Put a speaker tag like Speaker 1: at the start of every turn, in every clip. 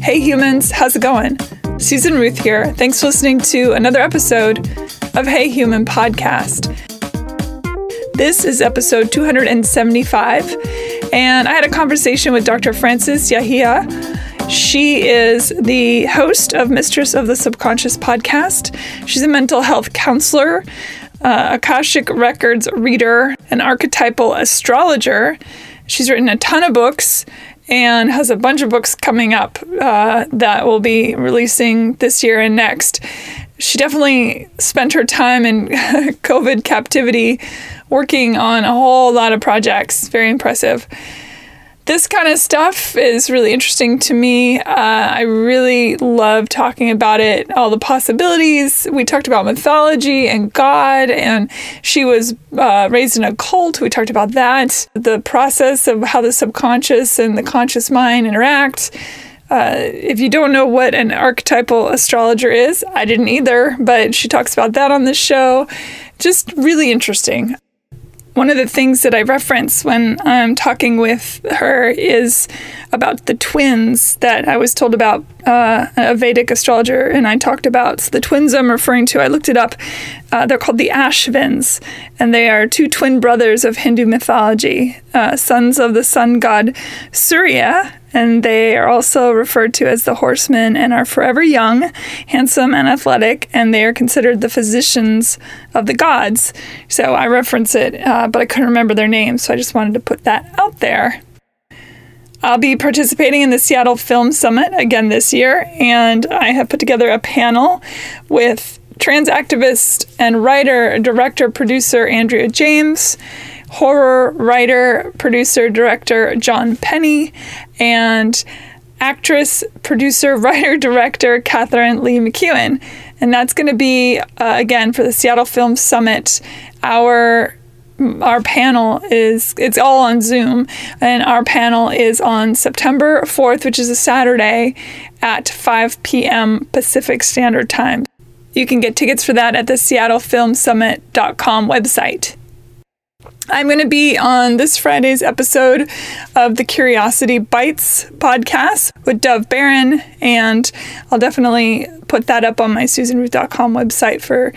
Speaker 1: Hey humans, how's it going? Susan Ruth here. Thanks for listening to another episode of Hey Human Podcast. This is episode 275, and I had a conversation with Dr. Frances Yahia. She is the host of Mistress of the Subconscious podcast. She's a mental health counselor, Akashic records reader, an archetypal astrologer. She's written a ton of books and has a bunch of books coming up that will be releasing this year and next. She definitely spent her time in COVID captivity working on a whole lot of projects. Very impressive. This kind of stuff is really interesting to me. I really love talking about it, all the possibilities. We talked about mythology and God, and she was raised in a cult. We talked about that, the process of how the subconscious and the conscious mind interact. If you don't know what an archetypal astrologer is, I didn't either, but she talks about that on this show. Just really interesting. One of the things that I reference when I'm talking with her is about the twins that I was told about, a Vedic astrologer, and I talked about. So the twins I'm referring to, I looked it up. They're called the Ashvins, and they are two twin brothers of Hindu mythology, sons of the sun god Surya, and they are also referred to as the horsemen and are forever young, handsome, and athletic, and they are considered the physicians of the gods. So I reference it, but I couldn't remember their names, so I just wanted to put that out there. I'll be participating in the Seattle Film Summit again this year, and I have put together a panel with trans activist and writer, director, producer Andrea James, horror writer, producer, director John Penny, and actress, producer, writer, director Catherine Lee McEwen. And that's going to be, again, for the Seattle Film Summit. Our panel it's all on Zoom, and our panel is on September 4th, which is a Saturday at 5 p.m. Pacific Standard Time. You can get tickets for that at the seattlefilmsummit.com website. I'm going to be on this Friday's episode of the Curiosity Bites podcast with Dove Barron, and I'll definitely put that up on my susanruth.com website for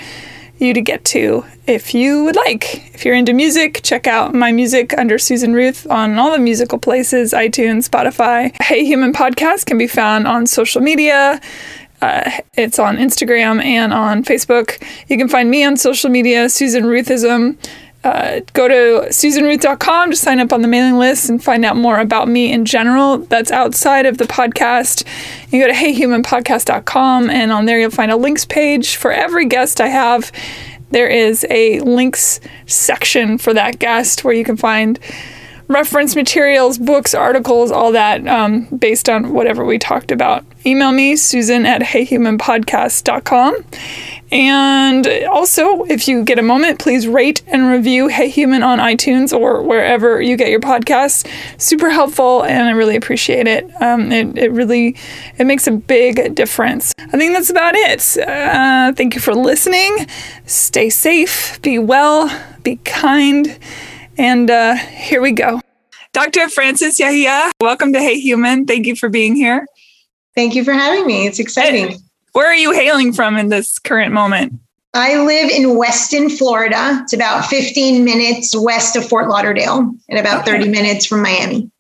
Speaker 1: you to get to if you would like. If you're into music, check out my music under Susan Ruth on all the musical places, iTunes, Spotify. Hey Human Podcast can be found on social media. It's on Instagram and on Facebook. You can find me on social media, Susan Ruthism. Go to susanruth.com to sign up on the mailing list and find out more about me in general. That's outside of the podcast. You go to heyhumanpodcast.com, and on there you'll find a links page for every guest I have. There is a links section for that guest where you can find reference materials, books, articles, all that based on whatever we talked about. Email me, susan@heyhumanpodcast.com. And also, if you get a moment, please rate and review Hey Human on iTunes or wherever you get your podcasts. Super helpful, and I really appreciate it. It makes a big difference. I think that's about it. Thank you for listening. Stay safe, be well, be kind, and here we go. Dr. Frances Yahia, welcome to Hey Human. Thank you for being here.
Speaker 2: Thank you for having me. It's exciting.
Speaker 1: Where are you hailing from in this current moment?
Speaker 2: I live in Weston, Florida. It's about 15 minutes west of Fort Lauderdale and about 30 minutes from Miami.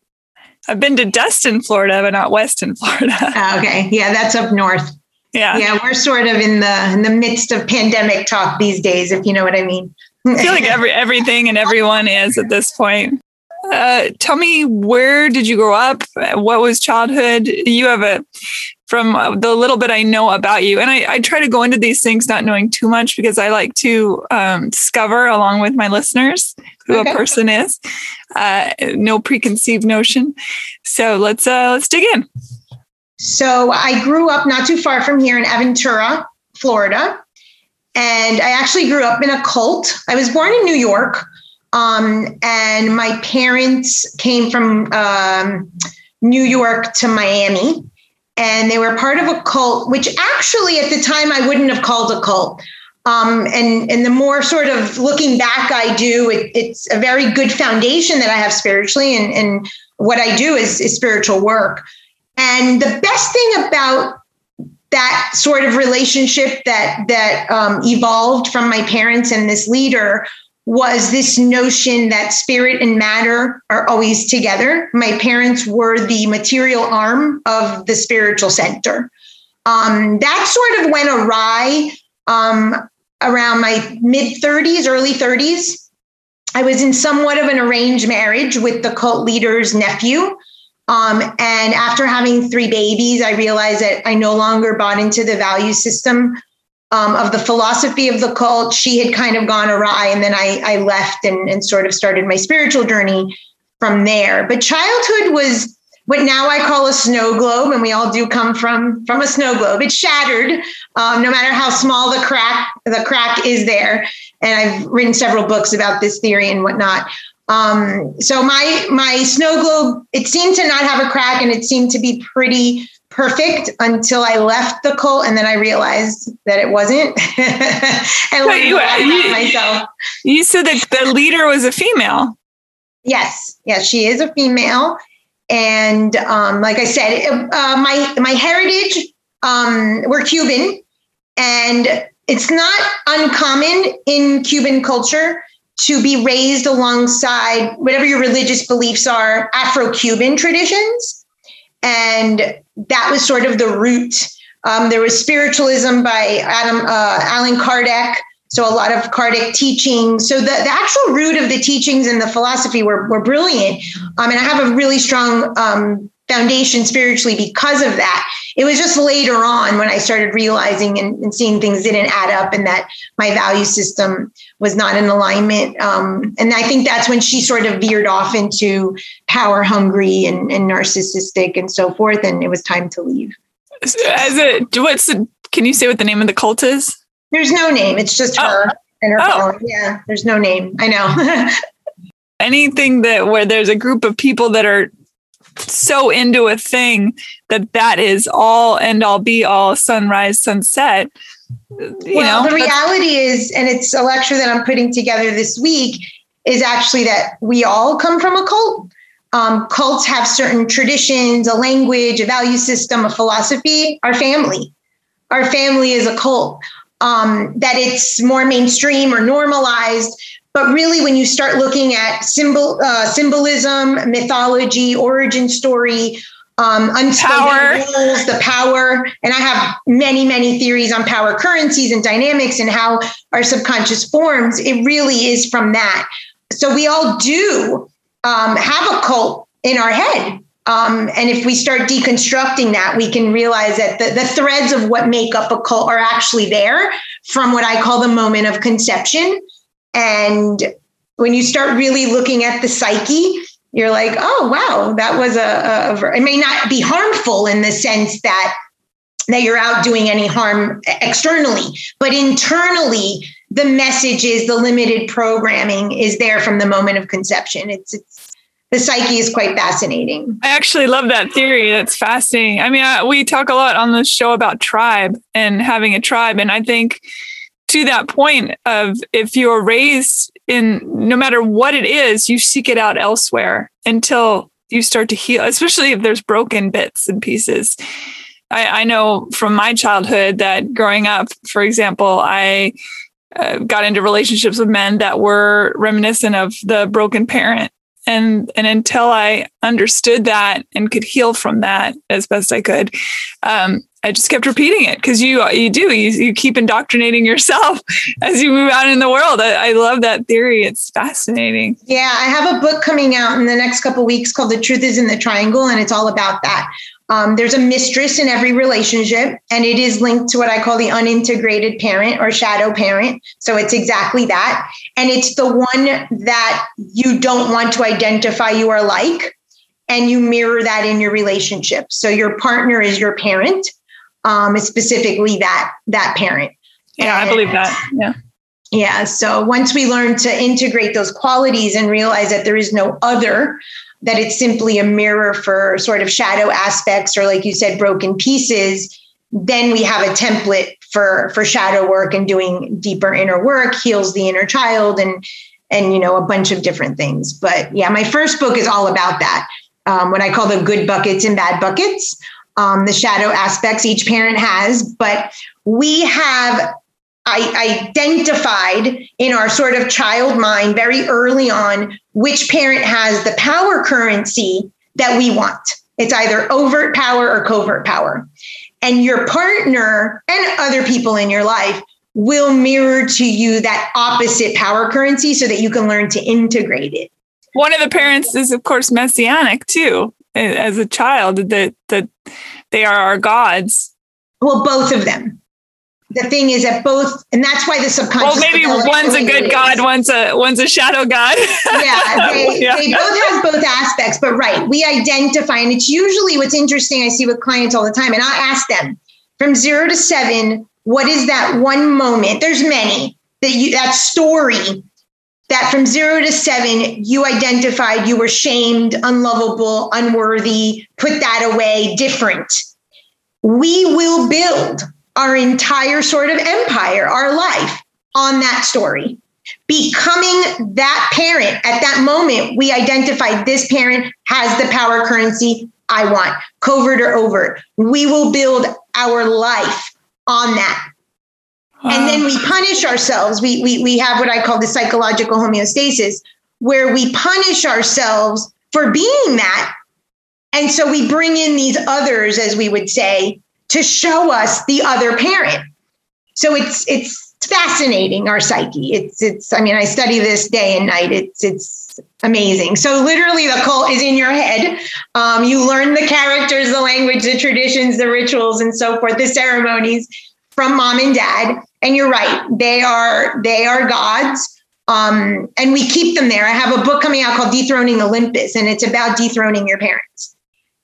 Speaker 1: I've been to Destin, Florida, but not Weston, Florida.
Speaker 2: Okay. Yeah, that's up north. Yeah, we're sort of in the midst of pandemic talk these days, if you know what I mean.
Speaker 1: I feel like everything and everyone is at this point. Tell me, where did you grow up? What was childhood? You have from the little bit I know about you, and I try to go into these things not knowing too much because I like to discover along with my listeners who a person is. No preconceived notion. So let's dig in.
Speaker 2: So I grew up not too far from here in Aventura, Florida. And I actually grew up in a cult. I was born in New York. And my parents came from New York to Miami. And they were part of a cult, which actually at the time I wouldn't have called a cult. And the more sort of looking back I do, it's a very good foundation that I have spiritually. And what I do is spiritual work. And the best thing about that sort of relationship that evolved from my parents and this leader was this notion that spirit and matter are always together. My parents were the material arm of the spiritual center. That sort of went awry around my mid-30s, early 30s. I was in somewhat of an arranged marriage with the cult leader's nephew. And after having 3 babies, I realized that I no longer bought into the value system of the philosophy of the cult. She had kind of gone awry, and then I left and sort of started my spiritual journey from there. But childhood was what now I call a snow globe, and we all do come from a snow globe. It's shattered, no matter how small the crack is there. And I've written several books about this theory and whatnot. So my snow globe, it seemed to not have a crack, and it seemed to be pretty perfect until I left the cult, and then I realized that it wasn't. And myself.
Speaker 1: You said that the leader was a female.
Speaker 2: Yes, she is a female, and like I said, my heritage, we're Cuban, and it's not uncommon in Cuban culture to be raised alongside whatever your religious beliefs are, Afro-Cuban traditions. And that was sort of the root. There was spiritualism by Allan Kardec, so a lot of Kardec teachings. So the actual root of the teachings and the philosophy were brilliant. And I have a really strong foundation spiritually because of that. It was just later on when I started realizing and seeing things didn't add up, and that my value system was not in alignment. And I think that's when she sort of veered off into power hungry and narcissistic and so forth. And it was time to leave.
Speaker 1: Can you say what the name of the cult is?
Speaker 2: There's no name. It's just her and her following. Yeah, there's no name. I know.
Speaker 1: Anything where there's a group of people that are so into a thing that is all end all be all, sunrise, sunset. The reality is, and it's a lecture that I'm putting together this week, is actually that we all come from a cult. Cults have certain traditions, a language, a value system, a philosophy. Our family is a cult. That it's more mainstream or normalized. But really, when you start looking at symbolism, mythology, origin story, unspoken rules, the power, and I have many, many theories on power currencies and dynamics and how our subconscious forms, it really is from that. So we all do have a cult in our head. And if we start deconstructing that, we can realize that the threads of what make up a cult are actually there from what I call the moment of conception. And when you start really looking at the psyche, you're like, oh, wow, that was it may not be harmful in the sense that you're out doing any harm externally, but internally, the message is the limited programming is there from the moment of conception. It's the psyche is quite fascinating. I actually love that theory. That's fascinating. I mean, we talk a lot on the show about tribe and having a tribe. And I think to that point of if you're raised in, no matter what it is, you seek it out elsewhere until you start to heal, especially if there's broken bits and pieces. I know from my childhood that growing up, for example, I got into relationships with men that were reminiscent of the broken parent. And until I understood that and could heal from that as best I could, I just kept repeating it because you keep indoctrinating yourself as you move out in the world. I love that theory. It's fascinating. Yeah, I have a book coming out in the next couple of weeks called The Truth is in the Triangle, and it's all about that. There's a mistress in every relationship, and it is linked to what I call the unintegrated parent or shadow parent. So it's exactly that. And it's the one that you don't want to identify you are like, and you mirror that in your relationship. So your partner is your parent, specifically that parent. Yeah, I believe that. Yeah. Yeah. So once we learn to integrate those qualities and realize that there is no other, that it's simply a mirror for sort of shadow aspects, or like you said, broken pieces, then we have a template for shadow work and doing deeper inner work, heals the inner child and a bunch of different things. But yeah, my first book is all about that. What I call the good buckets and bad buckets.
Speaker 2: the shadow aspects each parent has, but we have identified in our sort of child mind very early on which parent has the power currency that we want. It's either overt power or covert power. And your partner and other people in your life will mirror to you that opposite power currency so that you can learn to integrate it.
Speaker 1: One of the parents is, of course, messianic too. As a child, that they are our gods.
Speaker 2: Well, both of them. The thing is that both, and that's why the subconscious.
Speaker 1: Well, maybe one's a good god, one's a shadow god.
Speaker 2: They both have both aspects, but right, we identify, and it's usually what's interesting. I see with clients all the time, and I ask them from 0 to 7, what is that one moment? There's many that story that from 0 to 7 you identified you were shamed, unlovable, unworthy, put that away, different. We will build our entire sort of empire, our life on that story. Becoming that parent at that moment, we identified this parent has the power currency I want, covert or overt. We will build our life on that. And then we punish ourselves. We have what I call the psychological homeostasis, where we punish ourselves for being that. And so we bring in these others, as we would say, to show us the other parent. So it's fascinating, our psyche. It's I mean, I study this day and night. It's amazing. So literally the cult is in your head. You learn the characters, the language, the traditions, the rituals, and so forth, the ceremonies from mom and dad. And you're right. They are gods. And we keep them there. I have a book coming out called Dethroning Olympus, and it's about dethroning your parents.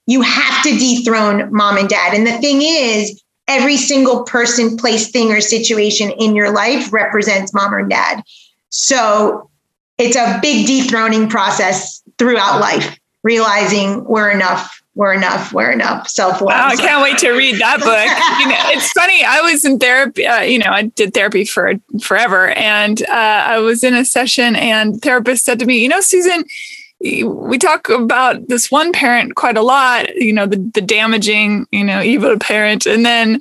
Speaker 2: You have to dethrone mom and dad. And the thing is, every single person, place, thing, or situation in your life represents mom or dad. So it's a big dethroning process throughout life, realizing we're enough, self-love.
Speaker 1: Wow, I can't wait to read that book. It's funny. I was in therapy, I did therapy for forever. And I was in a session and the therapist said to me, Susan, we talk about this one parent quite a lot, the damaging, evil parent. And then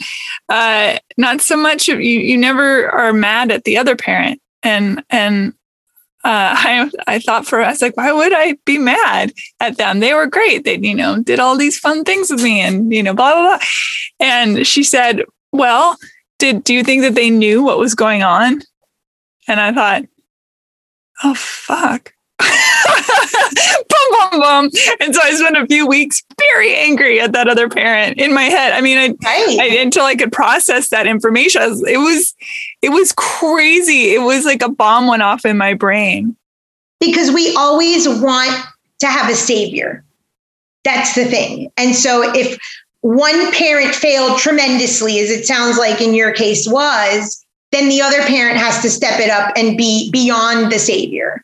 Speaker 1: not so much, you never are mad at the other parent. And I thought I was like, why would I be mad at them? They were great. They, did all these fun things with me and, blah, blah, blah. And she said, well, do you think that they knew what was going on? And I thought, oh, fuck. Bum, bum, bum. And so I spent a few weeks very angry at that other parent in my head. I mean, until I could process that information, it was crazy. It was like a bomb went off in my brain.
Speaker 2: Because we always want to have a savior. That's the thing. And so if one parent failed tremendously, as it sounds like in your case was, then the other parent has to step it up and be beyond the savior.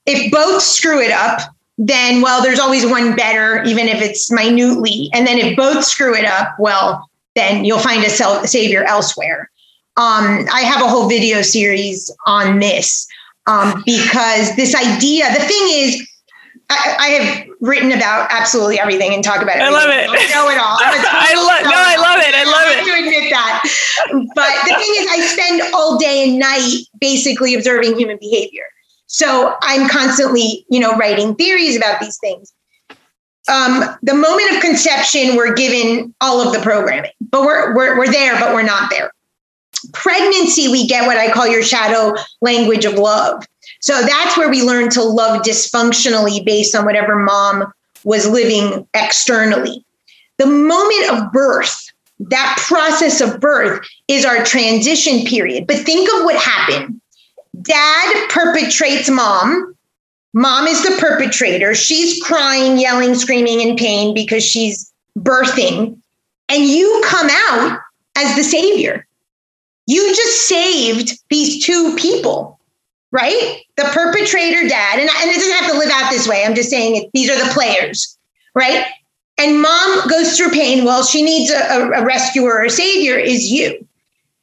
Speaker 2: If both screw it up, then, well, there's always one better, even if it's minutely. And then if both screw it up, well, then you'll find a savior elsewhere. I have a whole video series on this because this idea, the thing is, I have written about absolutely everything and talk about it.
Speaker 1: I love it.
Speaker 2: I know it all.
Speaker 1: I love it.
Speaker 2: I have to admit that. But the thing is, I spend all day and night basically observing human behavior. So I'm constantly, writing theories about these things. The moment of conception, we're given all of the programming, but we're there, but we're not there. Pregnancy, we get what I call your shadow language of love. So that's where we learn to love dysfunctionally based on whatever mom was living externally. The moment of birth, that process of birth is our transition period. But think of what happened. Dad perpetrates mom. Mom is the perpetrator. She's crying, yelling, screaming in pain because she's birthing. And you come out as the savior. You just saved these two people, right? The perpetrator, dad, and it doesn't have to live out this way. I'm just saying these are the players, right? And mom goes through pain. Well, she needs a rescuer or a savior is you.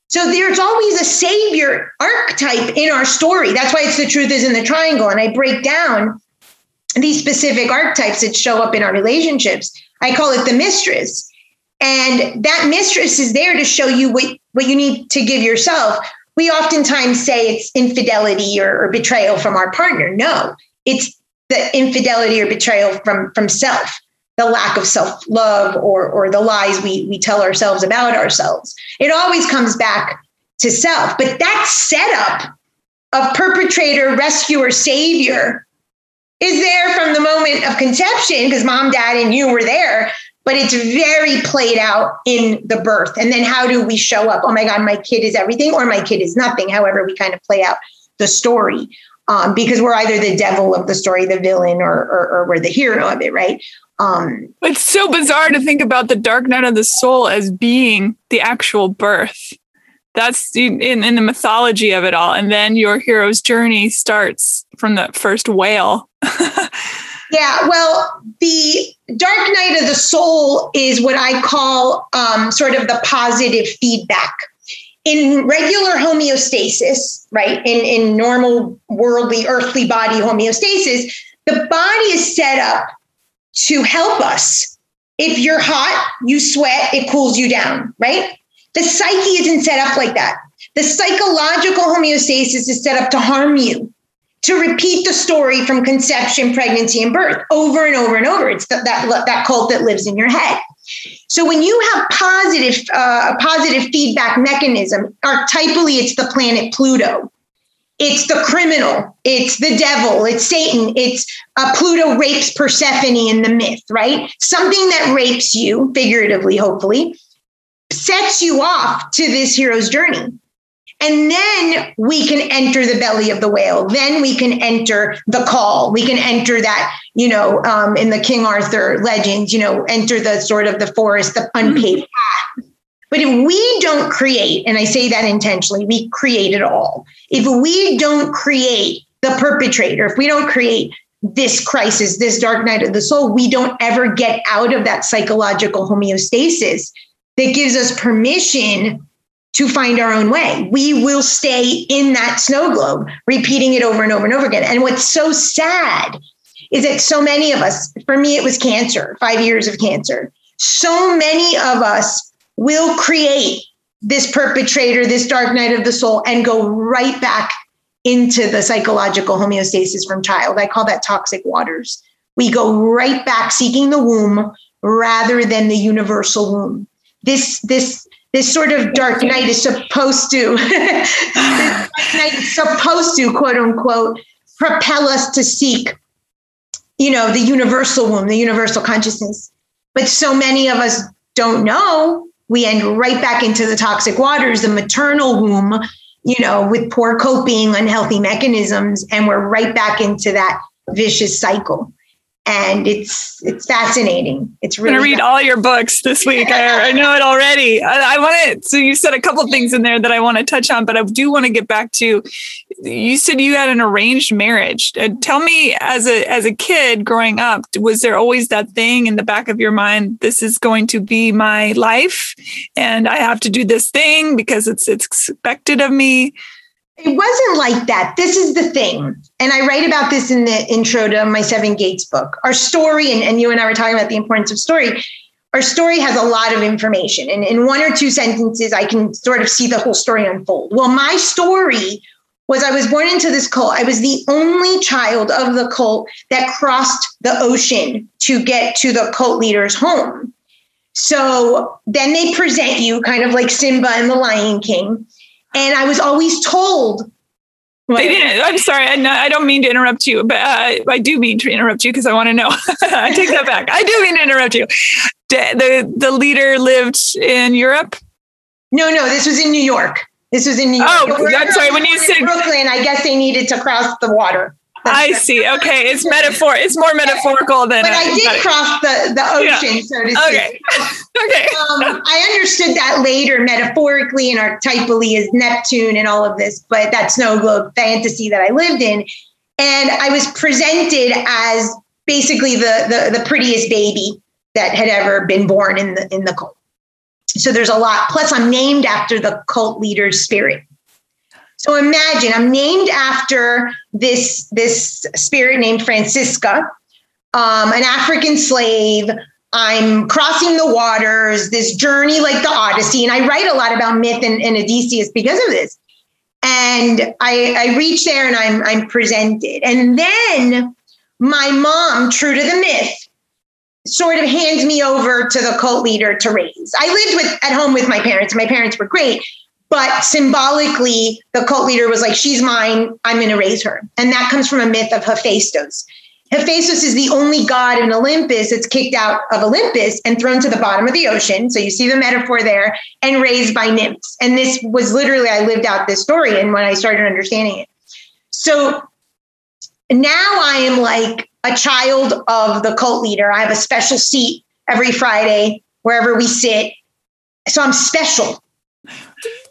Speaker 2: So there's always a savior archetype in our story. That's why it's the truth is in the triangle. And I break down these specific archetypes that show up in our relationships. I call it the mistress. And that mistress is there to show you what you need to give yourself. We oftentimes say it's infidelity or betrayal from our partner. No, it's the infidelity or betrayal from self, the lack of self-love or the lies we tell ourselves about ourselves. It always comes back to self. But that setup of perpetrator, rescuer, savior is there from the moment of conception because mom, dad, and you were there. But it's very played out in the birth. And then how do we show up? Oh my God, my kid is everything or my kid is nothing. However, we kind of play out the story because we're either the devil of the story, the villain, or we're the hero of it, right?
Speaker 1: It's so bizarre to think about the dark night of the soul as being the actual birth. That's in the mythology of it all. And then your hero's journey starts from the first whale.
Speaker 2: Yeah, well, the dark night of the soul is what I call sort of the positive feedback. In regular homeostasis, right, in normal worldly, earthly body homeostasis, the body is set up to help us. If you're hot, you sweat, it cools you down, right? The psyche isn't set up like that. The psychological homeostasis is set up to harm you, to repeat the story from conception, pregnancy, and birth over and over and over. It's that cult that lives in your head. So when you have a positive feedback mechanism, archetypally, it's the planet Pluto. It's the criminal. It's the devil. It's Satan. It's Pluto rapes Persephone in the myth, right? Something that rapes you, figuratively, hopefully, sets you off to this hero's journey. And then we can enter the belly of the whale. Then we can enter the call. We can enter that, in the King Arthur legends, enter the sort of the forest, the unpaved path. But if we don't create, and I say that intentionally, we create it all. If we don't create the perpetrator, if we don't create this crisis, this dark night of the soul, we don't ever get out of that psychological homeostasis that gives us permission to find our own way. We will stay in that snow globe, repeating it over and over and over again. And what's so sad is that so many of us, for me, it was cancer, 5 years of cancer. So many of us will create this perpetrator, this dark night of the soul, and go right back into the psychological homeostasis from child. I call that toxic waters. We go right back seeking the womb rather than the universal womb. This sort of dark night is supposed to, quote unquote, propel us to seek, the universal womb, the universal consciousness. But so many of us don't know. We end right back into the toxic waters, the maternal womb, with poor coping, unhealthy mechanisms, and we're right back into that vicious cycle. And it's fascinating. It's really. I'm
Speaker 1: going to read all your books this week. I know it already. I want to. So you said a couple of things in there that I want to touch on, but I do want to get back to. You said you had an arranged marriage. Tell me, as a kid growing up, was there always that thing in the back of your mind? This is going to be my life, and I have to do this thing because it's expected of me.
Speaker 2: It wasn't like that. This is the thing. And I write about this in the intro to my Seven Gates book. Our story, and you and I were talking about the importance of story. Our story has a lot of information. And in one or two sentences, I can sort of see the whole story unfold. Well, my story was I was born into this cult. I was the only child of the cult that crossed the ocean to get to the cult leader's home. So then they present you kind of like Simba and the Lion King. And I was always told.
Speaker 1: They didn't. I'm sorry. I don't mean to interrupt you, but I do mean to interrupt you because I want to know. I take that back. I do mean to interrupt you. The leader lived in Europe?
Speaker 2: No, this was in New York.
Speaker 1: Oh, I'm sorry. When you said
Speaker 2: Brooklyn, I guess they needed to cross the water.
Speaker 1: I see. Okay. It's metaphor. It's more metaphorical than.
Speaker 2: But I did cross the ocean, so to speak.
Speaker 1: Okay. Okay.
Speaker 2: I understood that later metaphorically and archetypally as Neptune and all of this, but that snow globe fantasy that I lived in. And I was presented as basically the prettiest baby that had ever been born in the cult. So there's a lot. Plus, I'm named after the cult leader's spirit. So imagine I'm named after this spirit named Francisca, an African slave I'm crossing the waters, this journey like the Odyssey. And I write a lot about myth and Odysseus because of this. And I reach there and I'm presented. And then my mom, true to the myth, sort of hands me over to the cult leader to raise. I lived at home with my parents, and my parents were great. But symbolically, the cult leader was like, she's mine, I'm going to raise her. And that comes from a myth of Hephaestus. Hephaestus is the only god in Olympus that's kicked out of Olympus and thrown to the bottom of the ocean. So you see the metaphor there, and raised by nymphs. And this was literally, I lived out this story and when I started understanding it. So now I am like a child of the cult leader. I have a special seat every Friday, wherever we sit. So I'm special.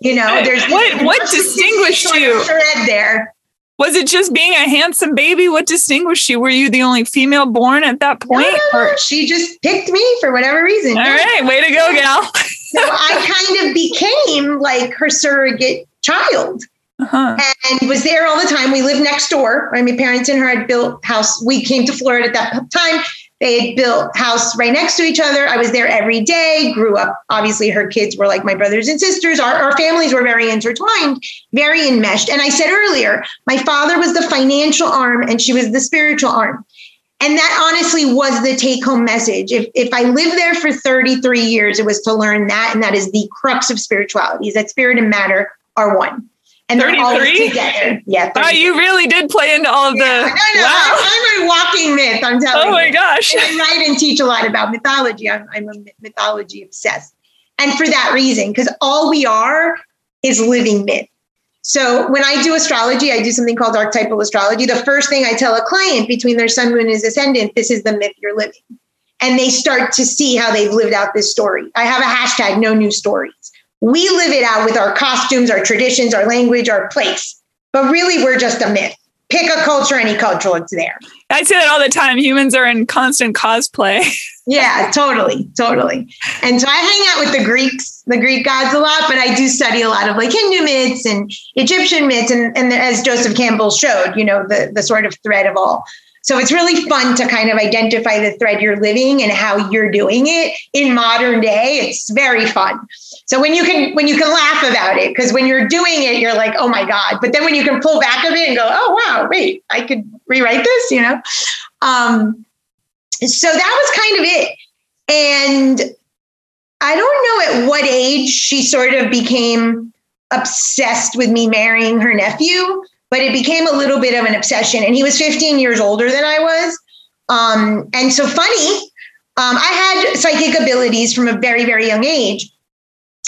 Speaker 2: You know, there's
Speaker 1: what distinguished you
Speaker 2: thread there.
Speaker 1: Was it just being a handsome baby? What distinguished you? Were you the only female born at that point?
Speaker 2: No. She just picked me for whatever reason.
Speaker 1: All right, way to go, gal.
Speaker 2: So I kind of became like her surrogate child. And was there all the time. We lived next door. My parents and her had built house. We came to Florida at that time. They had built house right next to each other. I was there every day, grew up. Obviously, her kids were like my brothers and sisters. Our families were very intertwined, very enmeshed. And I said earlier, my father was the financial arm and she was the spiritual arm. And that honestly was the take home message. If I lived there for 33 years, it was to learn that. And that is the crux of spirituality, is that spirit and matter are one. And 33? Together. Yeah.
Speaker 1: Oh, you really did play into all of the.
Speaker 2: No. Wow. I'm a walking myth. I'm telling you.
Speaker 1: Oh my gosh.
Speaker 2: And I write and teach a lot about mythology. I'm a mythology obsessed. And for that reason, because all we are is living myth. So when I do astrology, I do something called archetypal astrology. The first thing I tell a client between their sun, moon, and his ascendant, this is the myth you're living. And they start to see how they've lived out this story. I have a hashtag, no new stories. We live it out with our costumes, our traditions, our language, our place. But really, we're just a myth. Pick a culture, any culture, it's there.
Speaker 1: I say that all the time. Humans are in constant cosplay.
Speaker 2: Yeah, totally. And so I hang out with the Greek gods a lot, but I do study a lot of like Hindu myths and Egyptian myths. And as Joseph Campbell showed, you know, the sort of thread of all. So it's really fun to kind of identify the thread you're living and how you're doing it in modern day. It's very fun. So when you can laugh about it, because when you're doing it, you're like, oh my God. But then when you can pull back of it and go, oh, wow, wait, I could rewrite this, you know? So that was kind of it. And I don't know at what age she sort of became obsessed with me marrying her nephew, but it became a little bit of an obsession. And he was 15 years older than I was. And so funny, I had psychic abilities from a very, very young age.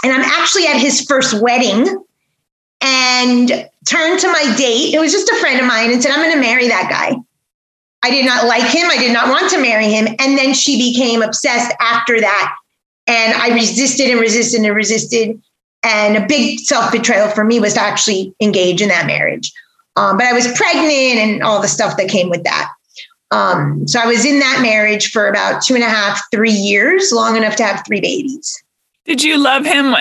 Speaker 2: And I'm actually at his first wedding and turned to my date. It was just a friend of mine and said, I'm going to marry that guy. I did not like him. I did not want to marry him. And then she became obsessed after that. And I resisted and resisted and resisted. And a big self-betrayal for me was to actually engage in that marriage. But I was pregnant and all the stuff that came with that. So I was in that marriage for about 2.5, 3 years, long enough to have 3 babies.
Speaker 1: Did you love him?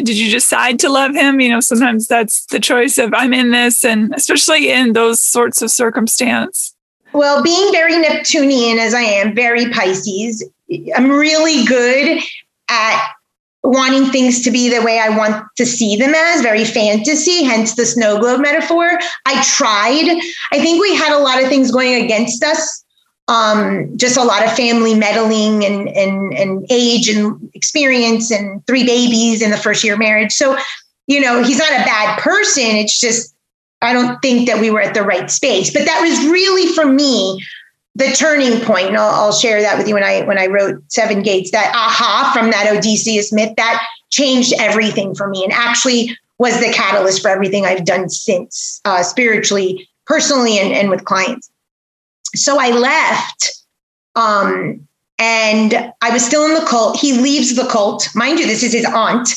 Speaker 1: Did you decide to love him? You know, sometimes that's the choice of I'm in this, and especially in those sorts of circumstance.
Speaker 2: Well, being very Neptunian as I am, very Pisces, I'm really good at wanting things to be the way I want to see them as, very fantasy, hence the snow globe metaphor. I tried. I think we had a lot of things going against us. Just a lot of family meddling and age and experience and 3 babies in the first year of marriage. So, you know, he's not a bad person. It's just, I don't think that we were at the right space. But that was really, for me, the turning point. And I'll share that with you when I wrote 7 Gates, that aha from that Odysseus myth, that changed everything for me and actually was the catalyst for everything I've done since, spiritually, personally, and with clients. So I left, and I was still in the cult. He leaves the cult. Mind you, this is his aunt.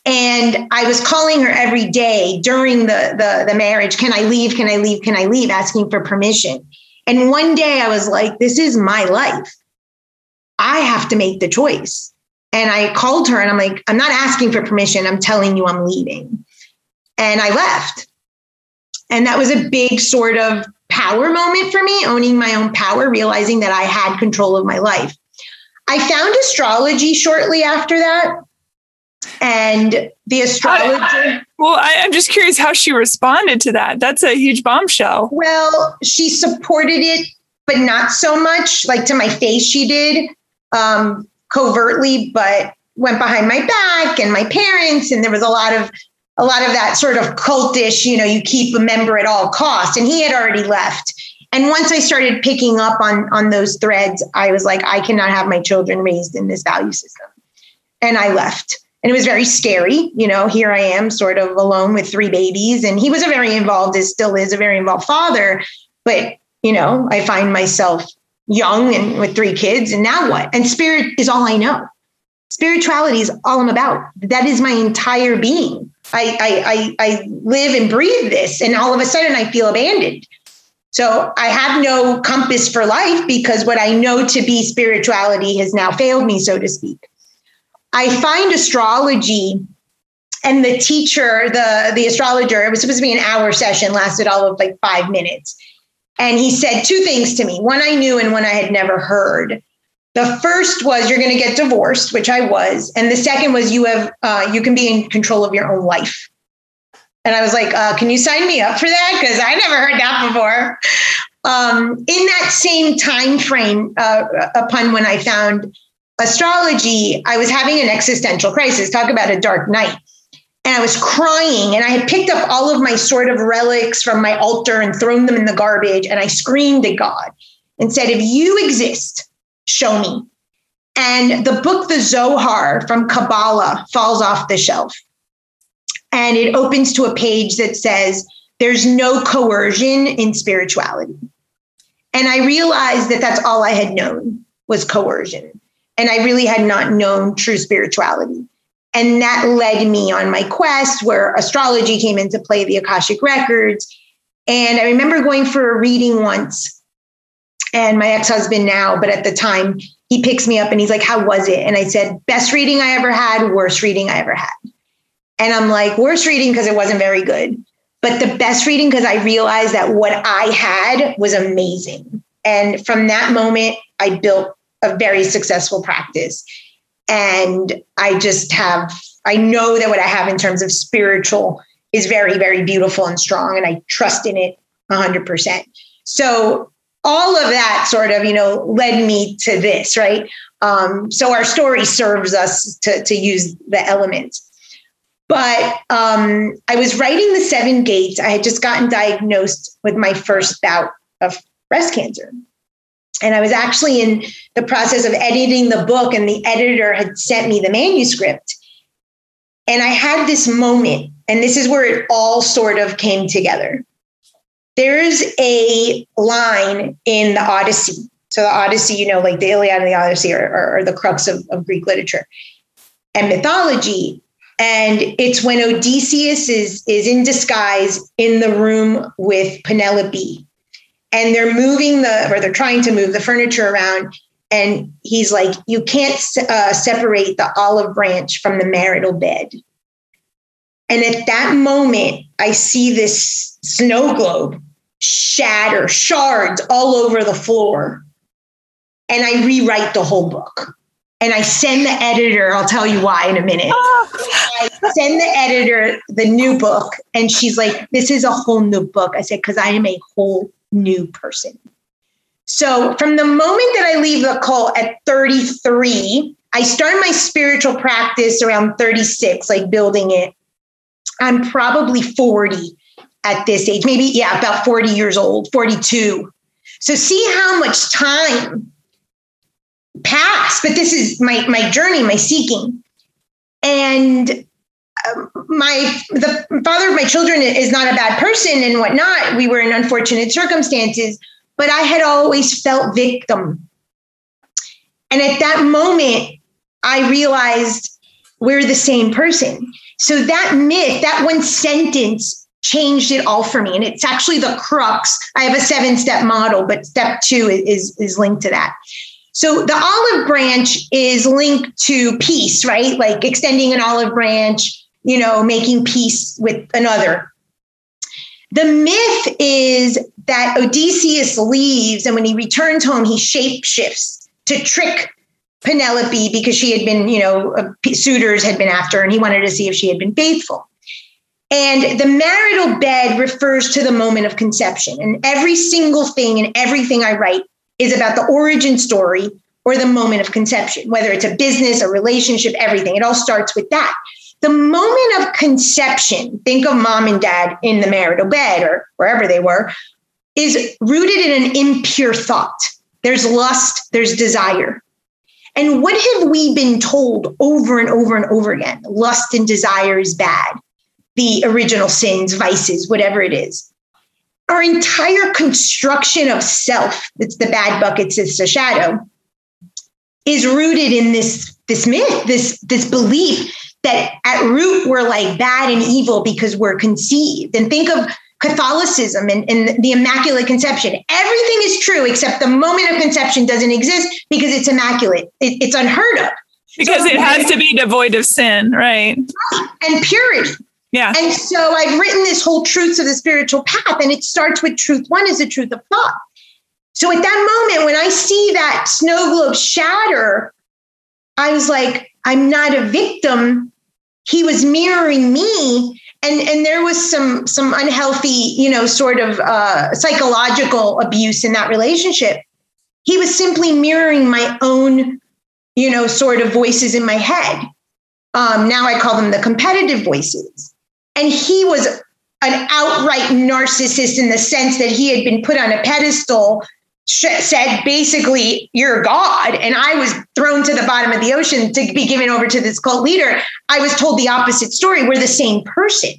Speaker 2: And I was calling her every day during the marriage. Can I leave? Can I leave? Can I leave? Asking for permission. And one day I was like, this is my life. I have to make the choice. And I called her and I'm like, I'm not asking for permission. I'm telling you I'm leaving. And I left. And that was a big sort of power moment for me, owning my own power, realizing that I had control of my life. I found astrology shortly after that. And the astrologer.
Speaker 1: I'm just curious how she responded to that. That's a huge bombshell.
Speaker 2: Well, she supported it, but not so much. Like to my face, she did covertly, but went behind my back and my parents. And there was a lot of that sort of cultish, you keep a member at all costs. And he had already left. And once I started picking up on those threads, I was like, I cannot have my children raised in this value system. And I left. And it was very scary. Here I am sort of alone with 3 babies. And he was still is a very involved father. But, I find myself young and with 3 kids. And now what? And spirit is all I know. Spirituality is all I'm about. That is my entire being. I live and breathe this. And all of a sudden I feel abandoned. So I have no compass for life because what I know to be spirituality has now failed me, so to speak. I find astrology and the teacher, the astrologer, it was supposed to be an hour session, lasted all of like 5 minutes. And he said 2 things to me. One I knew and one I had never heard. The first was you're going to get divorced, which I was. And the second was you can be in control of your own life. And I was like, can you sign me up for that? Because I never heard that before. In that same time frame upon when I found astrology, I was having an existential crisis. Talk about a dark night. And I was crying and I had picked up all of my sort of relics from my altar and thrown them in the garbage. And I screamed at God and said, if you exist, show me. And the book, the Zohar from Kabbalah, falls off the shelf. And it opens to a page that says, there's no coercion in spirituality. And I realized that that's all I had known was coercion. And I really had not known true spirituality. And that led me on my quest where astrology came into play, the Akashic records. And I remember going for a reading once, and my ex-husband now, but at the time, he picks me up and he's like, how was it? And I said, best reading I ever had, worst reading I ever had. And I'm like, worst reading because it wasn't very good, but the best reading because I realized that what I had was amazing. And from that moment, I built a very successful practice. And I know that what I have in terms of spiritual is very, very beautiful and strong. And I trust in it 100%. So all of that sort of, led me to this, right? So our story serves us to use the elements. But I was writing the 7 gates. I had just gotten diagnosed with my first bout of breast cancer. And I was actually in the process of editing the book, and the editor had sent me the manuscript. And I had this moment, and this is where it all sort of came together. There's a line in the Odyssey. So the Odyssey, like the Iliad and the Odyssey are the crux of Greek literature and mythology. And it's when Odysseus is in disguise in the room with Penelope. And they're trying to move the furniture around. And he's like, you can't separate the olive branch from the marital bed. And at that moment, I see this snow globe shatter, shards all over the floor. And I rewrite the whole book. And I send the editor, I'll tell you why in a minute. I send the editor the new book. And she's like, this is a whole new book. I said, because I am a whole new person. So from the moment that I leave the cult at 33, I start my spiritual practice around 36, like building it. I'm probably 40 at this age, maybe, about 40 years old, 42. So see how much time passed, but this is my journey, my seeking. And the father of my children is not a bad person and whatnot. We were in unfortunate circumstances, but I had always felt victim. And at that moment, I realized we're the same person. So that myth, that one sentence changed it all for me. And it's actually the crux. I have a 7-step model, but step 2 is linked to that. So the olive branch is linked to peace, right? Like extending an olive branch, making peace with another. The myth is that Odysseus leaves, and when he returns home, he shape shifts to trick Penelope because she had been, suitors had been after her, and he wanted to see if she had been faithful. And the marital bed refers to the moment of conception. And every single thing and everything I write is about the origin story or the moment of conception, whether it's a business, a relationship, everything. It all starts with that. The moment of conception, think of mom and dad in the marital bed or wherever they were, is rooted in an impure thought. There's lust, there's desire. And what have we been told over and over and over again? Lust and desire is bad. The original sins, vices, whatever it is. Our entire construction of self, it's the bad buckets, it's the shadow, is rooted in this myth, this belief that at root we're like bad and evil because we're conceived. And think of Catholicism and the Immaculate Conception. Everything is true except the moment of conception doesn't exist because it's immaculate. It's unheard of.
Speaker 1: Because so, it has to be devoid of sin, right?
Speaker 2: And purity.
Speaker 1: Yeah.
Speaker 2: And so I've written this whole Truths of the Spiritual Path, and it starts with truth one is the truth of thought. So at that moment, when I see that snow globe shatter, I was like, I'm not a victim. He was mirroring me. And there was some unhealthy, sort of psychological abuse in that relationship. He was simply mirroring my own, sort of voices in my head. Now I call them the competitive voices. And he was an outright narcissist in the sense that he had been put on a pedestal, said basically, you're God. And I was thrown to the bottom of the ocean to be given over to this cult leader. I was told the opposite story. We're the same person.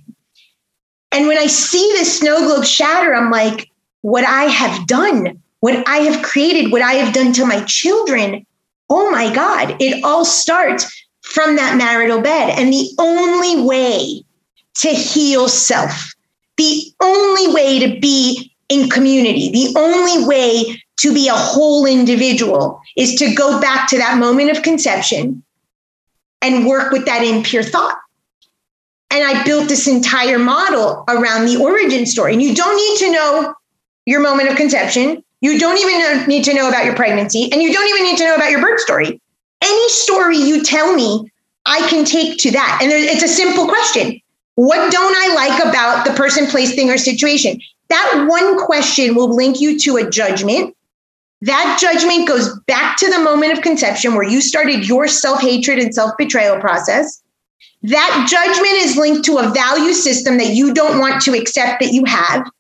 Speaker 2: And when I see this snow globe shatter, I'm like, what I have done, what I have created, what I have done to my children. Oh my God, it all starts from that marital bed. And the only way to heal self, the only way to be in community, the only way to be a whole individual is to go back to that moment of conception and work with that impure thought. And I built this entire model around the origin story. And you don't need to know your moment of conception. You don't even need to know about your pregnancy. And you don't even need to know about your birth story. Any story you tell me, I can take to that. And it's a simple question. What don't I like about the person, place, thing, or situation? That one question will link you to a judgment. That judgment goes back to the moment of conception where you started your self-hatred and self-betrayal process. That judgment is linked to a value system that you don't want to accept that you have.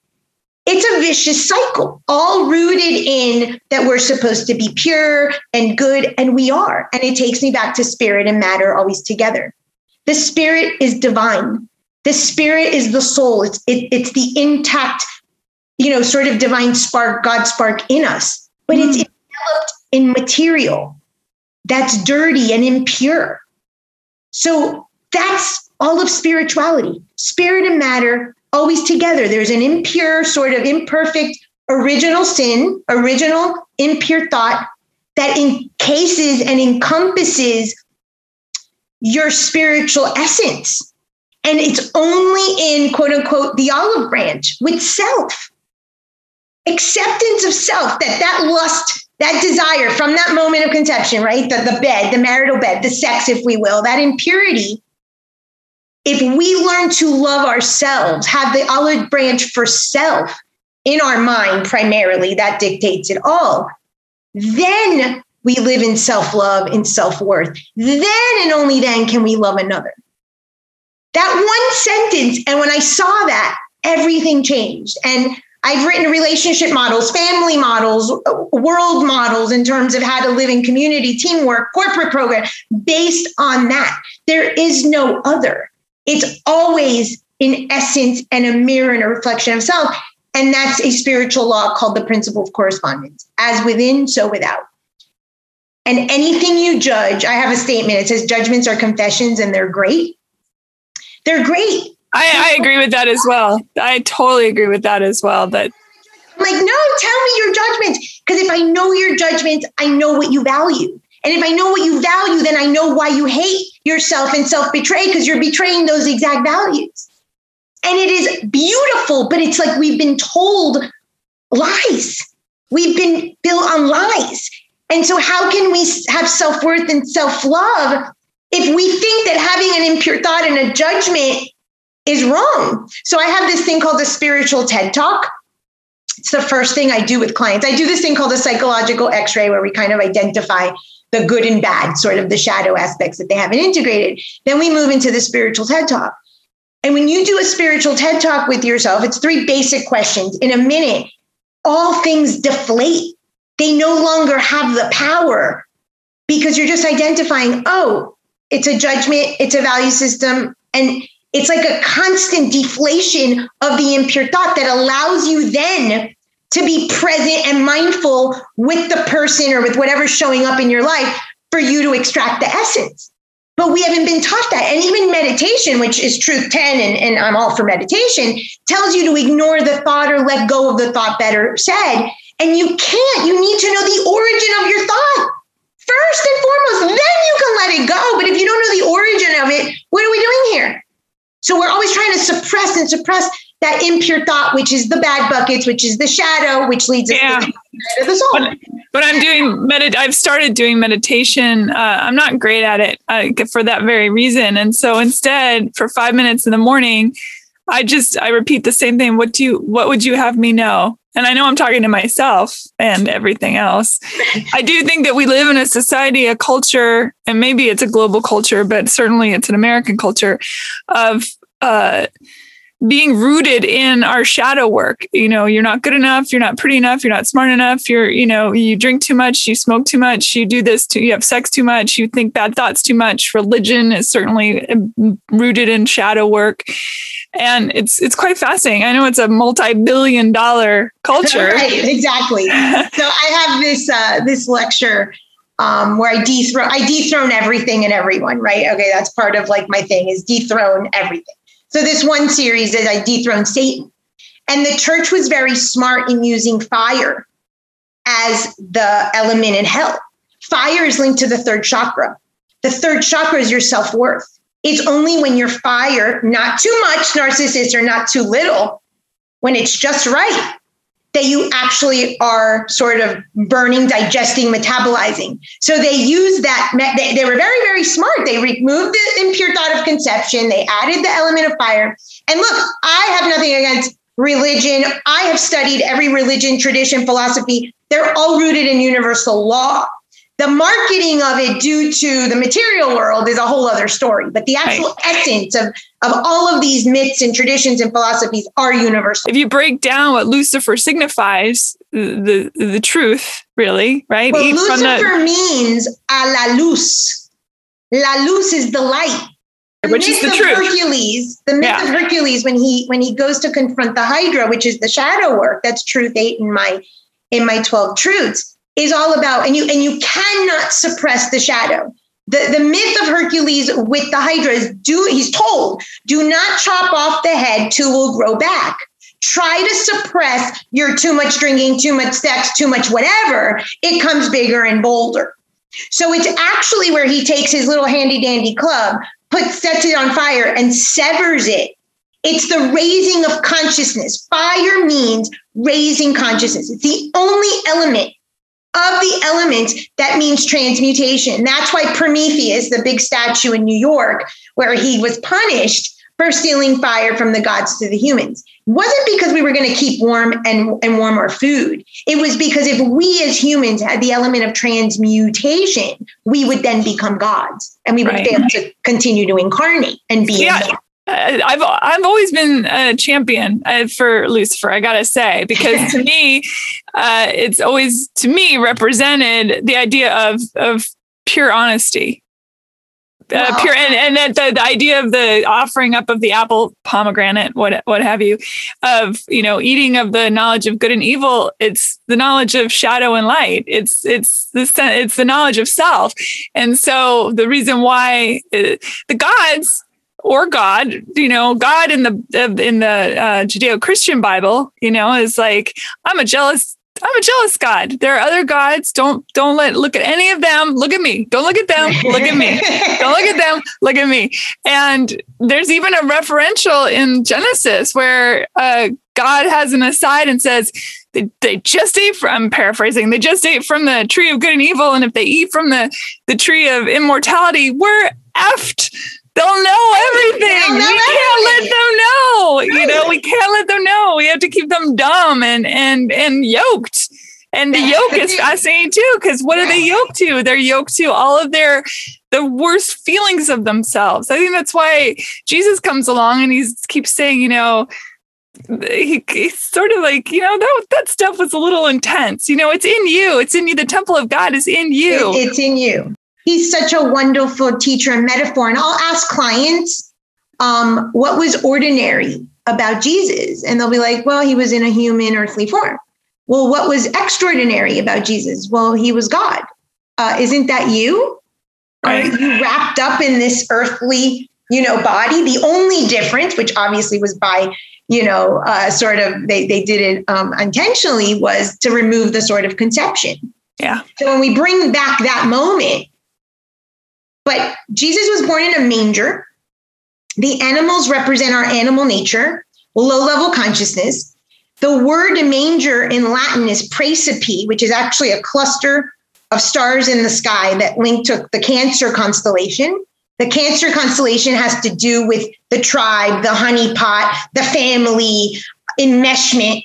Speaker 2: It's a vicious cycle, all rooted in that we're supposed to be pure and good, and we are. And it takes me back to spirit and matter always together. The spirit is divine. The spirit is the soul. It's the intact, sort of divine spark, God spark in us, but it's enveloped in material that's dirty and impure. So that's all of spirituality. Spirit and matter always together. There's an impure, sort of imperfect, original sin, original impure thought that encases and encompasses your spiritual essence. And it's only in, quote unquote, the olive branch with self. Acceptance of self, that lust, that desire from that moment of conception, right? The bed, the marital bed, the sex, if we will, that impurity. If we learn to love ourselves, have the olive branch for self in our mind primarily, that dictates it all, then we live in self-love, in self-worth. Then and only then can we love another. That one sentence, and when I saw that, everything changed. And I've written relationship models, family models, world models in terms of how to live in community, teamwork, corporate program, based on that. There is no other. It's always, in essence, and a mirror and a reflection of self. And that's a spiritual law called the principle of correspondence. As within, so without. And anything you judge, I have a statement. It says judgments are confessions and they're great. They're great.
Speaker 1: I agree with that as well. I totally agree with that as well. But
Speaker 2: I'm like, no, tell me your judgments. Because if I know your judgments, I know what you value. And if I know what you value, then I know why you hate yourself and self-betray, because you're betraying those exact values. And it is beautiful, but it's like we've been told lies. We've been built on lies. And so how can we have self-worth and self-love if we think that having an impure thought and a judgment is wrong? So I have this thing called the spiritual TED Talk. It's the first thing I do with clients. I do this thing called the psychological X-ray, where we kind of identify the good and bad, sort of the shadow aspects that they haven't integrated. Then we move into the spiritual TED Talk. And when you do a spiritual TED Talk with yourself, it's 3 basic questions. In a minute, all things deflate. They no longer have the power because you're just identifying, oh, it's a judgment, it's a value system, and it's like a constant deflation of the impure thought that allows you then to be present and mindful with the person or with whatever's showing up in your life for you to extract the essence. But we haven't been taught that. And even meditation, which is Truth 10, and I'm all for meditation, tells you to ignore the thought or let go of the thought, better said. And you can't. You need to know the origin of your thought first and foremost. Then you can let it go. But if you don't know the origin of it, what are we doing here? So we're always trying to suppress that impure thought, which is the bad buckets, which is the shadow, which leads us to the soul.
Speaker 1: When I'm doing I've started doing meditation. I'm not great at it for that very reason. And so instead, for 5 minutes in the morning, I repeat the same thing. What would you have me know? And I know I'm talking to myself and everything else. I do think that we live in a society, a culture, and maybe it's a global culture, but certainly it's an American culture of being rooted in our shadow work. You know, you're not good enough. You're not pretty enough. You're not smart enough. You drink too much. You smoke too much. You do this you have sex too much. You think bad thoughts too much. Religion is certainly rooted in shadow work. And it's quite fascinating. I know it's a multi-billion-dollar culture.
Speaker 2: Right, exactly. So I have this lecture where I dethrone everything and everyone, right? Okay, that's part of like my thing is dethrone everything. So this one series is I dethroned Satan. And the church was very smart in using fire as the element in hell. Fire is linked to the 3rd chakra. The 3rd chakra is your self-worth. It's only when you're fire, not too much narcissist or not too little, when it's just right, that you actually are sort of burning, digesting, metabolizing. So they use that. They were very, very smart. They removed the impure thought of conception. They added the element of fire. And look, I have nothing against religion. I have studied every religion, tradition, philosophy. They're all rooted in universal law. The marketing of it due to the material world is a whole other story. But the actual essence of all of these myths and traditions and philosophies are universal.
Speaker 1: If you break down what Lucifer signifies, the truth, really, right?
Speaker 2: Well, Lucifer means a la luz. La luz is the light.
Speaker 1: Which is the truth.
Speaker 2: Hercules, the myth of Hercules, when he goes to confront the Hydra, which is the shadow work, that's Truth 8 in my 12 truths. Is all about, and you cannot suppress the shadow. The myth of Hercules with the Hydra is he's told, do not chop off the head, 2 will grow back. Try to suppress your too much drinking, too much sex, too much whatever. It comes bigger and bolder. So it's actually where he takes his little handy dandy club, sets it on fire and severs it. It's the raising of consciousness. Fire means raising consciousness. It's the only element of the elements that means transmutation. That's why Prometheus, the big statue in New York, where he was punished for stealing fire from the gods to the humans, wasn't because we were going to keep warm and warm our food. It was because if we as humans had the element of transmutation, we would then become gods and we would be able to continue to incarnate and be.
Speaker 1: I've always been a champion for Lucifer, I gotta say, because to me, it's always represented the idea of pure honesty, pure, and that the idea of the offering up of the apple, pomegranate, what have you, of eating of the knowledge of good and evil. It's the knowledge of shadow and light. It's the knowledge of self, and so the reason why the gods. Or God, God in the Judeo-Christian Bible, is like, I'm a jealous I'm a jealous God. There are other gods. Don't look at any of them. Look at me. Don't look at them. Look at me. Don't look at them. Look at me. And there's even a referential in Genesis where God has an aside and says, they just ate from, I'm paraphrasing, they just ate from the tree of good and evil. And if they eat from the tree of immortality, we're effed. They'll know everything. We can't let them know. We can't let them know. We have to keep them dumb and yoked. And the yoke is fascinating too, because what are they yoked to? They're yoked to all of the worst feelings of themselves. I think that's why Jesus comes along and he keeps saying, he's sort of like, that stuff was a little intense. It's in you. It's in you. The temple of God is in you.
Speaker 2: It's in you. He's such a wonderful teacher and metaphor. And I'll ask clients, what was ordinary about Jesus? And they'll be like, well, he was in a human earthly form. Well, what was extraordinary about Jesus? Well, he was God. Isn't that you?
Speaker 1: Right.
Speaker 2: Are you wrapped up in this earthly, body? The only difference, which obviously was by, sort of, they did it intentionally, was to remove the sort of conception.
Speaker 1: Yeah.
Speaker 2: So when we bring back that moment, but Jesus was born in a manger. The animals represent our animal nature, low-level consciousness. The word manger in Latin is praecipe, which is actually a cluster of stars in the sky that link to the Cancer constellation. The Cancer constellation has to do with the tribe, the honeypot, the family, enmeshment.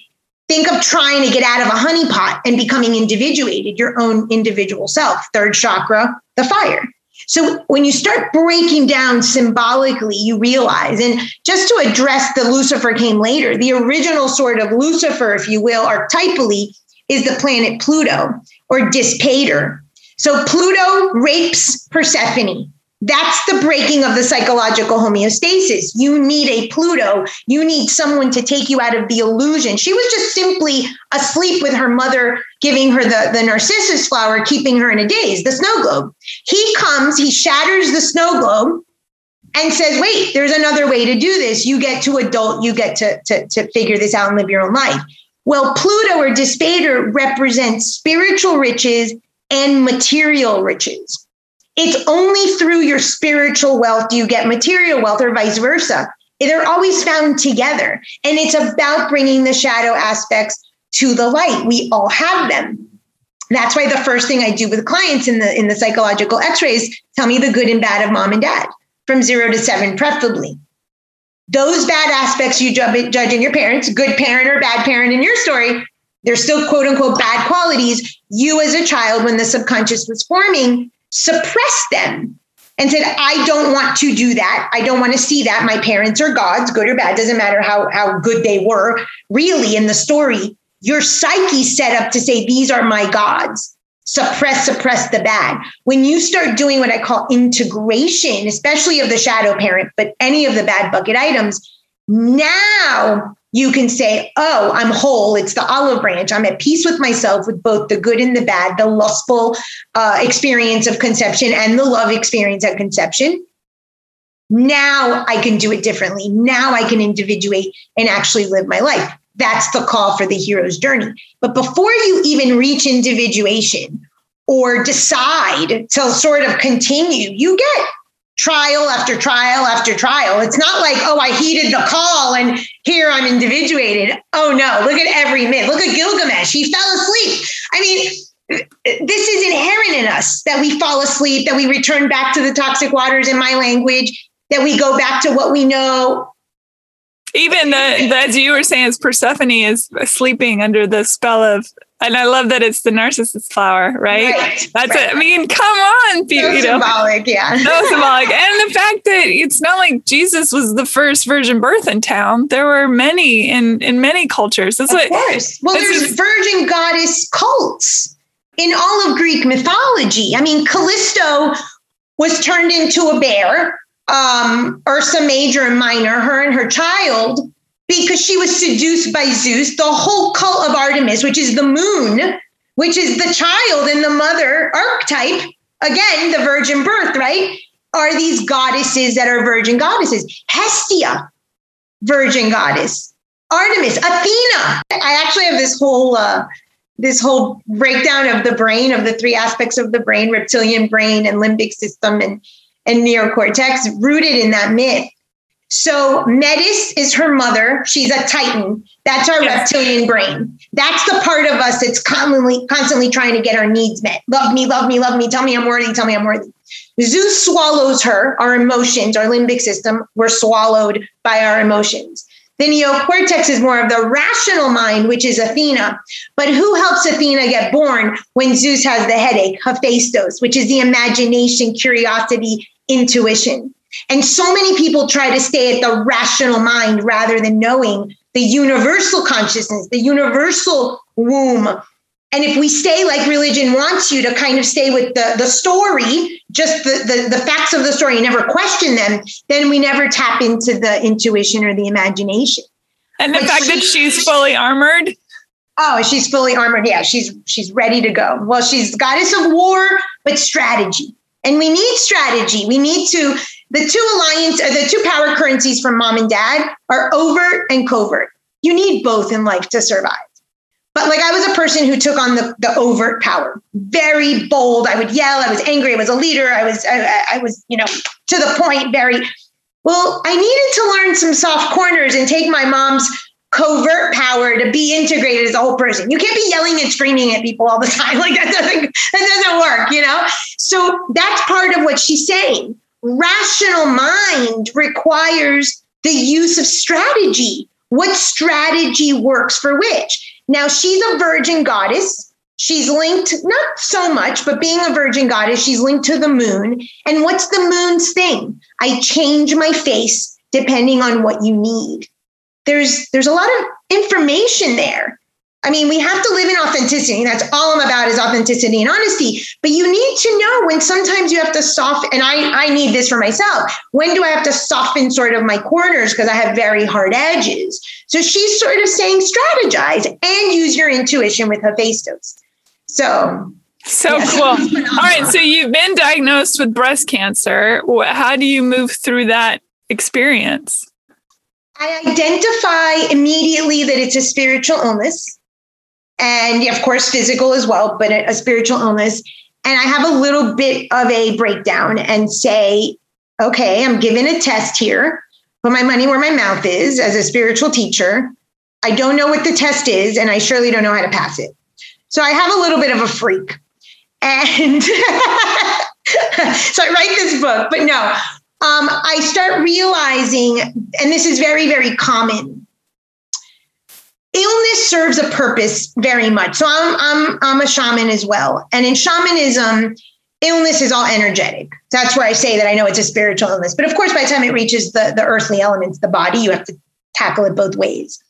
Speaker 2: Think of trying to get out of a honeypot and becoming individuated, your own individual self. Third chakra, the fire. So when you start breaking down symbolically, you realize, and just to address the Lucifer came later, the original sort of Lucifer, if you will, archetypally, is the planet Pluto or Dispater. So Pluto rapes Persephone. That's the breaking of the psychological homeostasis. You need a Pluto. You need someone to take you out of the illusion. She was just simply asleep with her mother, giving her the narcissus flower, keeping her in a daze, the snow globe. He comes, he shatters the snow globe and says, wait, there's another way to do this. You get to adult, you get to figure this out and live your own life. Well, Pluto or Dispater represents spiritual riches and material riches. It's only through your spiritual wealth do you get material wealth, or vice versa. They're always found together. And it's about bringing the shadow aspects to the light. We all have them. That's why the first thing I do with clients in the psychological x-rays, tell me the good and bad of mom and dad, from 0 to 7, preferably. Those bad aspects you judge in your parents, good parent or bad parent in your story, they're still quote unquote bad qualities. You as a child, when the subconscious was forming, suppressed them and said, I don't want to do that. I don't want to see that. My parents are gods, good or bad, doesn't matter how good they were. Really, in the story, your psyche set up to say, these are my gods. Suppress the bad. When you start doing what I call integration, especially of the shadow parent, but any of the bad bucket items, now you can say, oh, I'm whole. It's the olive branch. I'm at peace with myself, with both the good and the bad, the lustful experience of conception and the love experience at conception. Now I can do it differently. Now I can individuate and actually live my life. That's the call for the hero's journey. But before you even reach individuation or decide to sort of continue, you get trial after trial after trial. It's not like, oh, I heeded the call and here I'm individuated. Oh no, look at every myth. Look at Gilgamesh. He fell asleep. I mean, this is inherent in us, that we fall asleep, that we return back to the toxic waters, in my language, that we go back to what we know.
Speaker 1: Even as you were saying, Persephone is sleeping under the spell of, and I love that it's the narcissus flower, right? That's right. It. I mean, come on.
Speaker 2: Symbolic, yeah.
Speaker 1: So symbolic. And the fact that it's not like Jesus was the first virgin birth in town. There were many in many cultures. Of
Speaker 2: course. Well, there's virgin goddess cults in all of Greek mythology. I mean, Callisto was turned into a bear. Ursa Major and Minor, her and her child, because she was seduced by Zeus. The whole cult of Artemis, which is the moon, which is the child and the mother archetype, again, the virgin birth, right? Are these goddesses that are virgin goddesses. Hestia, virgin goddess. Artemis, Athena. I actually have this whole this whole breakdown of the brain, of the three aspects of the brain, reptilian brain and limbic system and neocortex, rooted in that myth. So Metis is her mother. She's a Titan. That's our reptilian brain. That's the part of us that's constantly trying to get our needs met. Love me, love me, love me. Tell me I'm worthy. Tell me I'm worthy. Zeus swallows her, our emotions, our limbic system. We're swallowed by our emotions. The neocortex is more of the rational mind, which is Athena. But who helps Athena get born when Zeus has the headache? Hephaestus, which is the imagination, curiosity, intuition. And so many people try to stay at the rational mind rather than knowing the universal consciousness, the universal womb. And if we stay like religion wants you to kind of stay with the story, just the facts of the story, and never question them, then we never tap into the intuition or the imagination.
Speaker 1: And the fact that she's fully armored.
Speaker 2: Oh, she's fully armored. Yeah, she's ready to go. Well, she's goddess of war, but strategy. And we need strategy. We need to, the two power currencies from mom and dad are overt and covert. You need both in life to survive. But like I was a person who took on the overt power, very bold. I would yell. I was angry. I was a leader. I was, to the point, very, well, I needed to learn some soft corners and take my mom's covert power to be integrated as a whole person. You can't be yelling and screaming at people all the time. Like that doesn't work, So that's part of what she's saying. Rational mind requires the use of strategy. What strategy works for which? Now, she's a virgin goddess. She's linked, not so much, but being a virgin goddess, she's linked to the moon. And what's the moon's thing? I change my face depending on what you need. There's a lot of information there. I mean, we have to live in authenticity. That's all I'm about is authenticity and honesty. But you need to know when sometimes you have to soften, and I need this for myself. When do I have to soften sort of my corners because I have very hard edges? So she's sort of saying strategize and use your intuition with Hephaestus. So yes.
Speaker 1: Cool. All right. So you've been diagnosed with breast cancer. How do you move through that experience?
Speaker 2: I identify immediately that it's a spiritual illness. And of course, physical as well, but a spiritual illness. And I have a little bit of a breakdown and say, okay, I'm given a test here. Put my money where my mouth is as a spiritual teacher. I don't know what the test is, and I surely don't know how to pass it. So I have a little bit of a freak. And so I write this book, but no, I start realizing, and this is very, very common. Illness serves a purpose very much. So I'm a shaman as well. And in shamanism, illness is all energetic. That's where I say that I know it's a spiritual illness. But of course, by the time it reaches the earthly elements, the body, you have to tackle it both ways.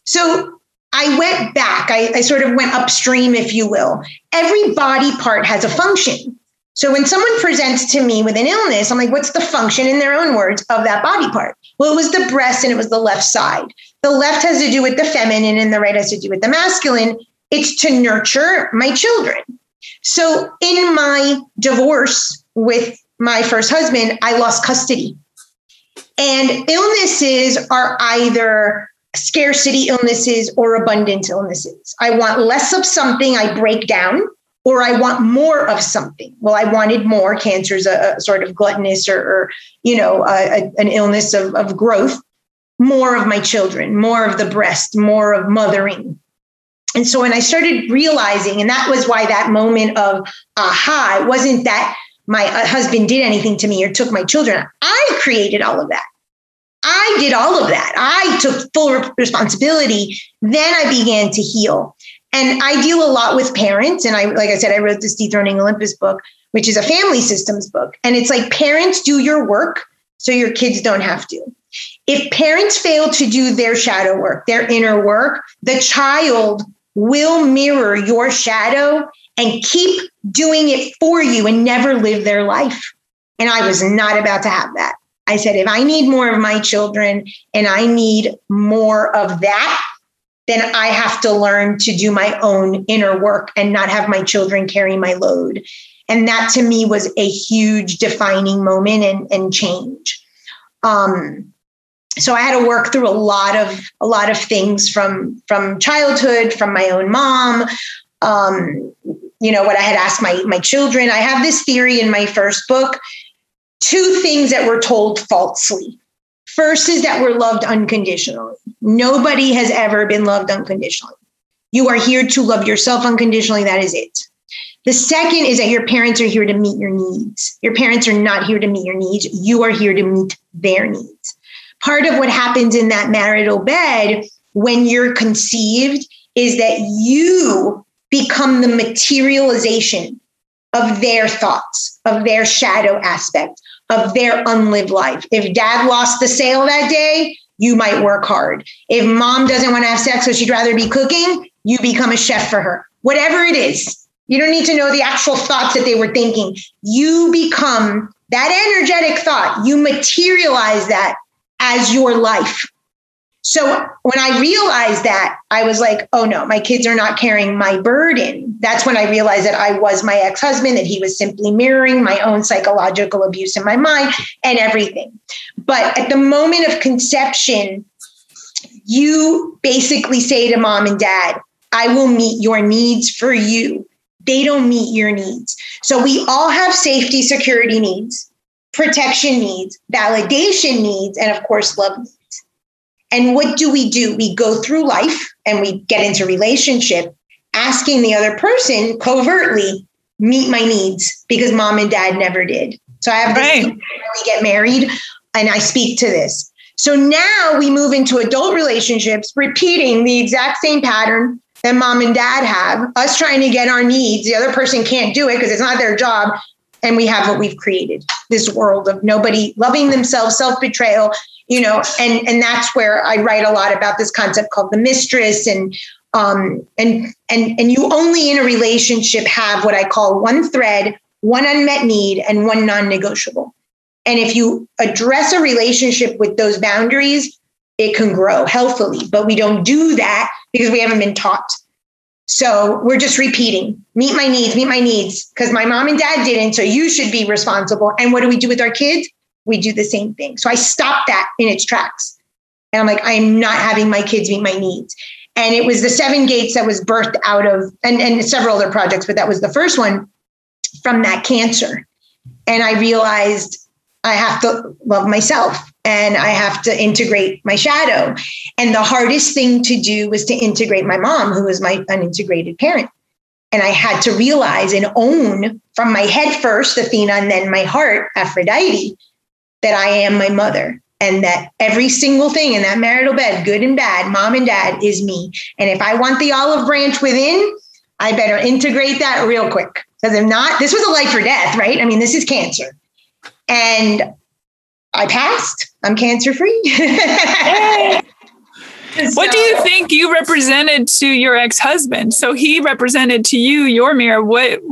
Speaker 2: So I went back. I sort of went upstream, if you will. Every body part has a function. So when someone presents to me with an illness, I'm like, what's the function, in their own words, of that body part? Well, it was the breast and it was the left side. The left has to do with the feminine and the right has to do with the masculine. It's to nurture my children. So in my divorce with my first husband, I lost custody. And illnesses are either scarcity illnesses or abundance illnesses. I want less of something, I break down, or I want more of something. Well, I wanted more. Cancer is a sort of gluttonous or an illness of growth. More of my children, more of the breast, more of mothering. And so when I started realizing, and that was why that moment of aha, it wasn't that my husband did anything to me or took my children. I created all of that. I did all of that. I took full responsibility. Then I began to heal. And I deal a lot with parents. And like I said, I wrote this Dethroning Olympus book, which is a family systems book. And it's like, parents, do your work so your kids don't have to. If parents fail to do their shadow work, their inner work, the child will mirror your shadow and keep doing it for you and never live their life. And I was not about to have that. I said, if I need more of my children and I need more of that, then I have to learn to do my own inner work and not have my children carry my load. And that to me was a huge defining moment and change. So I had to work through a lot of things from childhood, from my own mom, what I had asked my children. I have this theory in my first book, 2 things that we're told falsely. First is that we're loved unconditionally. Nobody has ever been loved unconditionally. You are here to love yourself unconditionally. That is it. The second is that your parents are here to meet your needs. Your parents are not here to meet your needs. You are here to meet their needs. Part of what happens in that marital bed when you're conceived is that you become the materialization of their thoughts, of their shadow aspect, of their unlived life. If dad lost the sale that day, you might work hard. If mom doesn't want to have sex because she'd rather be cooking, you become a chef for her. Whatever it is, you don't need to know the actual thoughts that they were thinking. You become that energetic thought. You materialize that as your life. So when I realized that, I was like, oh no, my kids are not carrying my burden. That's when I realized that I was my ex-husband, that he was simply mirroring my own psychological abuse in my mind and everything. But at the moment of conception, you basically say to mom and dad, I will meet your needs for you. They don't meet your needs. So we all have safety, security needs, protection needs, validation needs, and of course, love needs. And what do? We go through life and we get into relationship, asking the other person covertly, meet my needs, because mom and dad never did. So I have this when we get married and I speak to this. So now we move into adult relationships, repeating the exact same pattern that mom and dad have, us trying to get our needs. The other person can't do it because it's not their job. And we have what we've created, this world of nobody loving themselves, self-betrayal, and that's where I write a lot about this concept called the mistress. And you only in a relationship have what I call one thread, one unmet need, and one non-negotiable. And if you address a relationship with those boundaries, it can grow healthily, but we don't do that because we haven't been taught. So we're just repeating, meet my needs, because my mom and dad didn't, so you should be responsible. And what do we do with our kids? We do the same thing. So I stopped that in its tracks. And I'm like, I'm not having my kids meet my needs. And it was the 7 Gates that was birthed out of, and several other projects, but that was the first one from that cancer. And I realized I have to love myself and I have to integrate my shadow. And the hardest thing to do was to integrate my mom, who was my unintegrated parent. And I had to realize and own from my head first, Athena, and then my heart, Aphrodite, that I am my mother and that every single thing in that marital bed, good and bad, mom and dad, is me. And if I want the olive branch within, I better integrate that real quick. Because if not, this was a life or death, right? I mean, this is cancer. And I passed. I'm cancer free.
Speaker 1: What do you think you represented to your ex-husband? So he represented to you your mirror.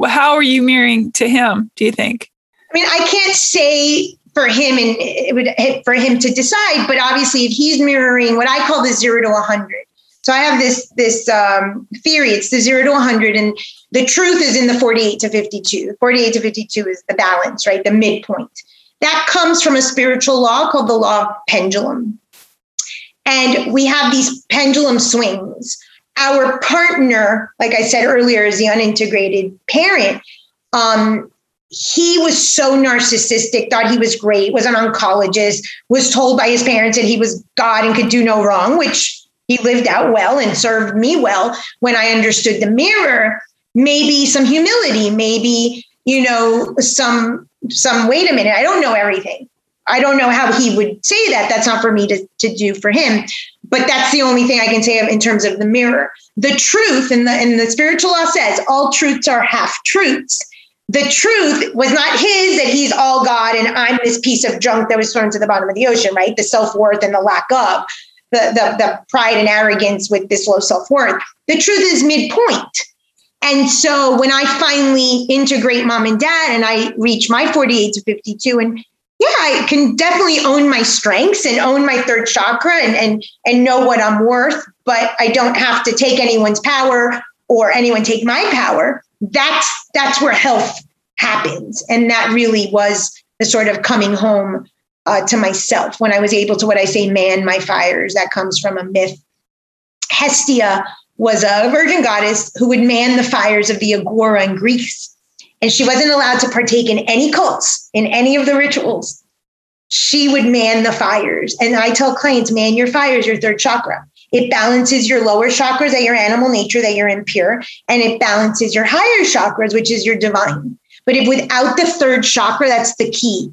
Speaker 1: How are you mirroring to him, do you think?
Speaker 2: I mean, I can't say for him, and it would for him to decide, but obviously if he's mirroring what I call the 0 to 100. So I have this theory, it's the 0 to 100, and the truth is in the 48 to 52. 48 to 52 is the balance, right? The midpoint. That comes from a spiritual law called the law of pendulum. And we have these pendulum swings. Our partner, like I said earlier, is the unintegrated parent. He was so narcissistic, thought he was great, was an oncologist, was told by his parents that he was God and could do no wrong, which he lived out well and served me well. When I understood the mirror, maybe some humility, maybe, some wait a minute, I don't know everything. I don't know how he would say that. That's not for me to do for him. But that's the only thing I can say in terms of the mirror. The truth, and the spiritual law says, all truths are half truths. The truth was not his, that he's all God and I'm this piece of junk that was thrown to the bottom of the ocean, right? The self-worth and the lack of, the pride and arrogance with this low self-worth. The truth is midpoint. And so when I finally integrate mom and dad and I reach my 48 to 52, and yeah, I can definitely own my strengths and own my third chakra and know what I'm worth, but I don't have to take anyone's power or anyone take my power. That's where health happens. And that really was the sort of coming home to myself when I was able to, what I say, man my fires. That comes from a myth. Hestia was a virgin goddess who would man the fires of the agora in Greece. And she wasn't allowed to partake in any cults, in any of the rituals. She would man the fires. And I tell clients, man your fires, your third chakra. It balances your lower chakras, that your animal nature, that you're impure, and it balances your higher chakras, which is your divine. But if without the third chakra, that's the key.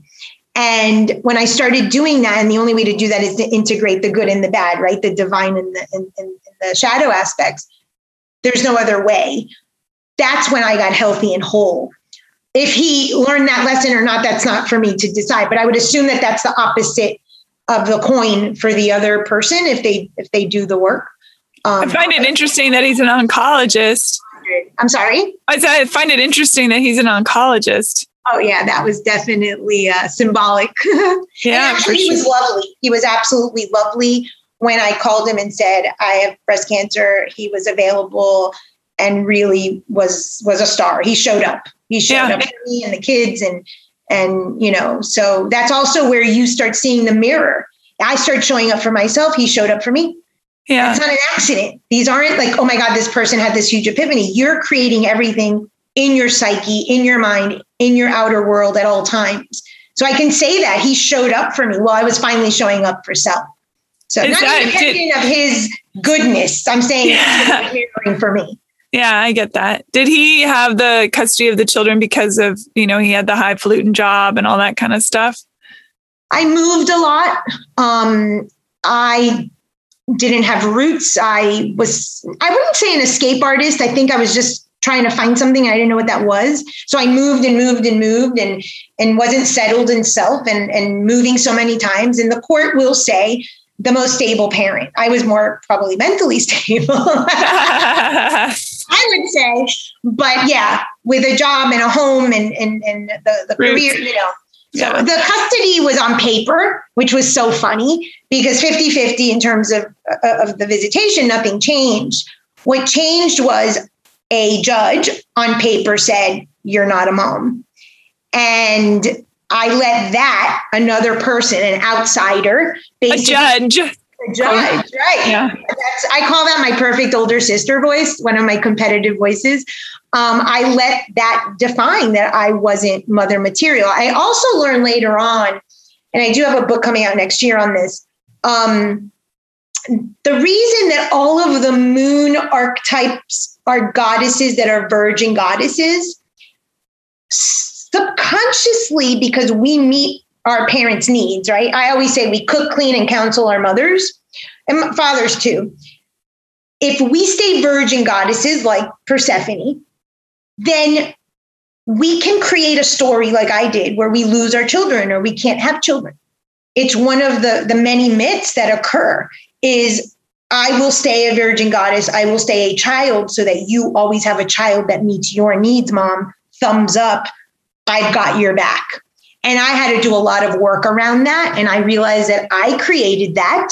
Speaker 2: And when I started doing that, and the only way to do that is to integrate the good and the bad, right? The divine and the shadow aspects. There's no other way. That's when I got healthy and whole. If he learned that lesson or not, that's not for me to decide. But I would assume that that's the opposite of the coin for the other person if they do the work.
Speaker 1: I find it interesting that he's an oncologist.
Speaker 2: I'm sorry?
Speaker 1: I said I find it interesting that he's an oncologist.
Speaker 2: Oh, yeah, that was definitely symbolic.
Speaker 1: Yeah,
Speaker 2: actually,
Speaker 1: for sure.
Speaker 2: He was lovely. He was absolutely lovely. When I called him and said, I have breast cancer, he was available and really was a star. He showed up. He showed up for me and the kids. And, you know, so that's also where you start seeing the mirror. I started showing up for myself. He showed up for me. Yeah. It's not an accident. These aren't like, oh my God, this person had this huge epiphany. You're creating everything in your psyche, in your mind, in your outer world at all times. So I can say that he showed up for me while I was finally showing up for self. So not independent of his goodness. I'm saying mirroring for me.
Speaker 1: Yeah, I get that. Did he have the custody of the children because of, you know, he had the highfalutin job and all that kind of stuff?
Speaker 2: I moved a lot. I didn't have roots. I wouldn't say an escape artist. I think I was just trying to find something. I didn't know what that was. So I moved and wasn't settled in self and moving so many times. And the court will say the most stable parent. I was more probably mentally stable. I would say, but yeah, with a job and a home and the career, you know. So the custody was on paper, which was so funny because 50-50 in terms of the visitation, nothing changed. What changed was a judge on paper said, you're not a mom. And I let that, another person, an outsider,
Speaker 1: a judge,
Speaker 2: right? Yeah. I call that my perfect older sister voice, one of my competitive voices. I let that define that I wasn't mother material. I also learned later on, and I do have a book coming out next year on this. The reason that all of the moon archetypes are goddesses that are virgin goddesses, subconsciously, because we meet our parents' needs, right? I always say we cook, clean, and counsel our mothers and fathers too. If we stay virgin goddesses like Persephone, then we can create a story like I did where we lose our children or we can't have children. It's one of the many myths that occur is I will stay a virgin goddess. I will stay a child so that you always have a child that meets your needs, mom. Thumbs up. I've got your back. And I had to do a lot of work around that. And I realized that I created that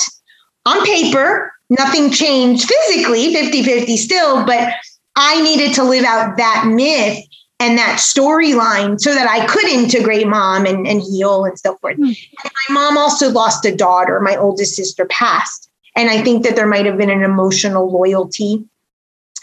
Speaker 2: on paper. Nothing changed physically, 50-50 still, but I needed to live out that myth and that storyline so that I could integrate mom and heal and so forth. And my mom also lost a daughter. My oldest sister passed. And I think that there might have been an emotional loyalty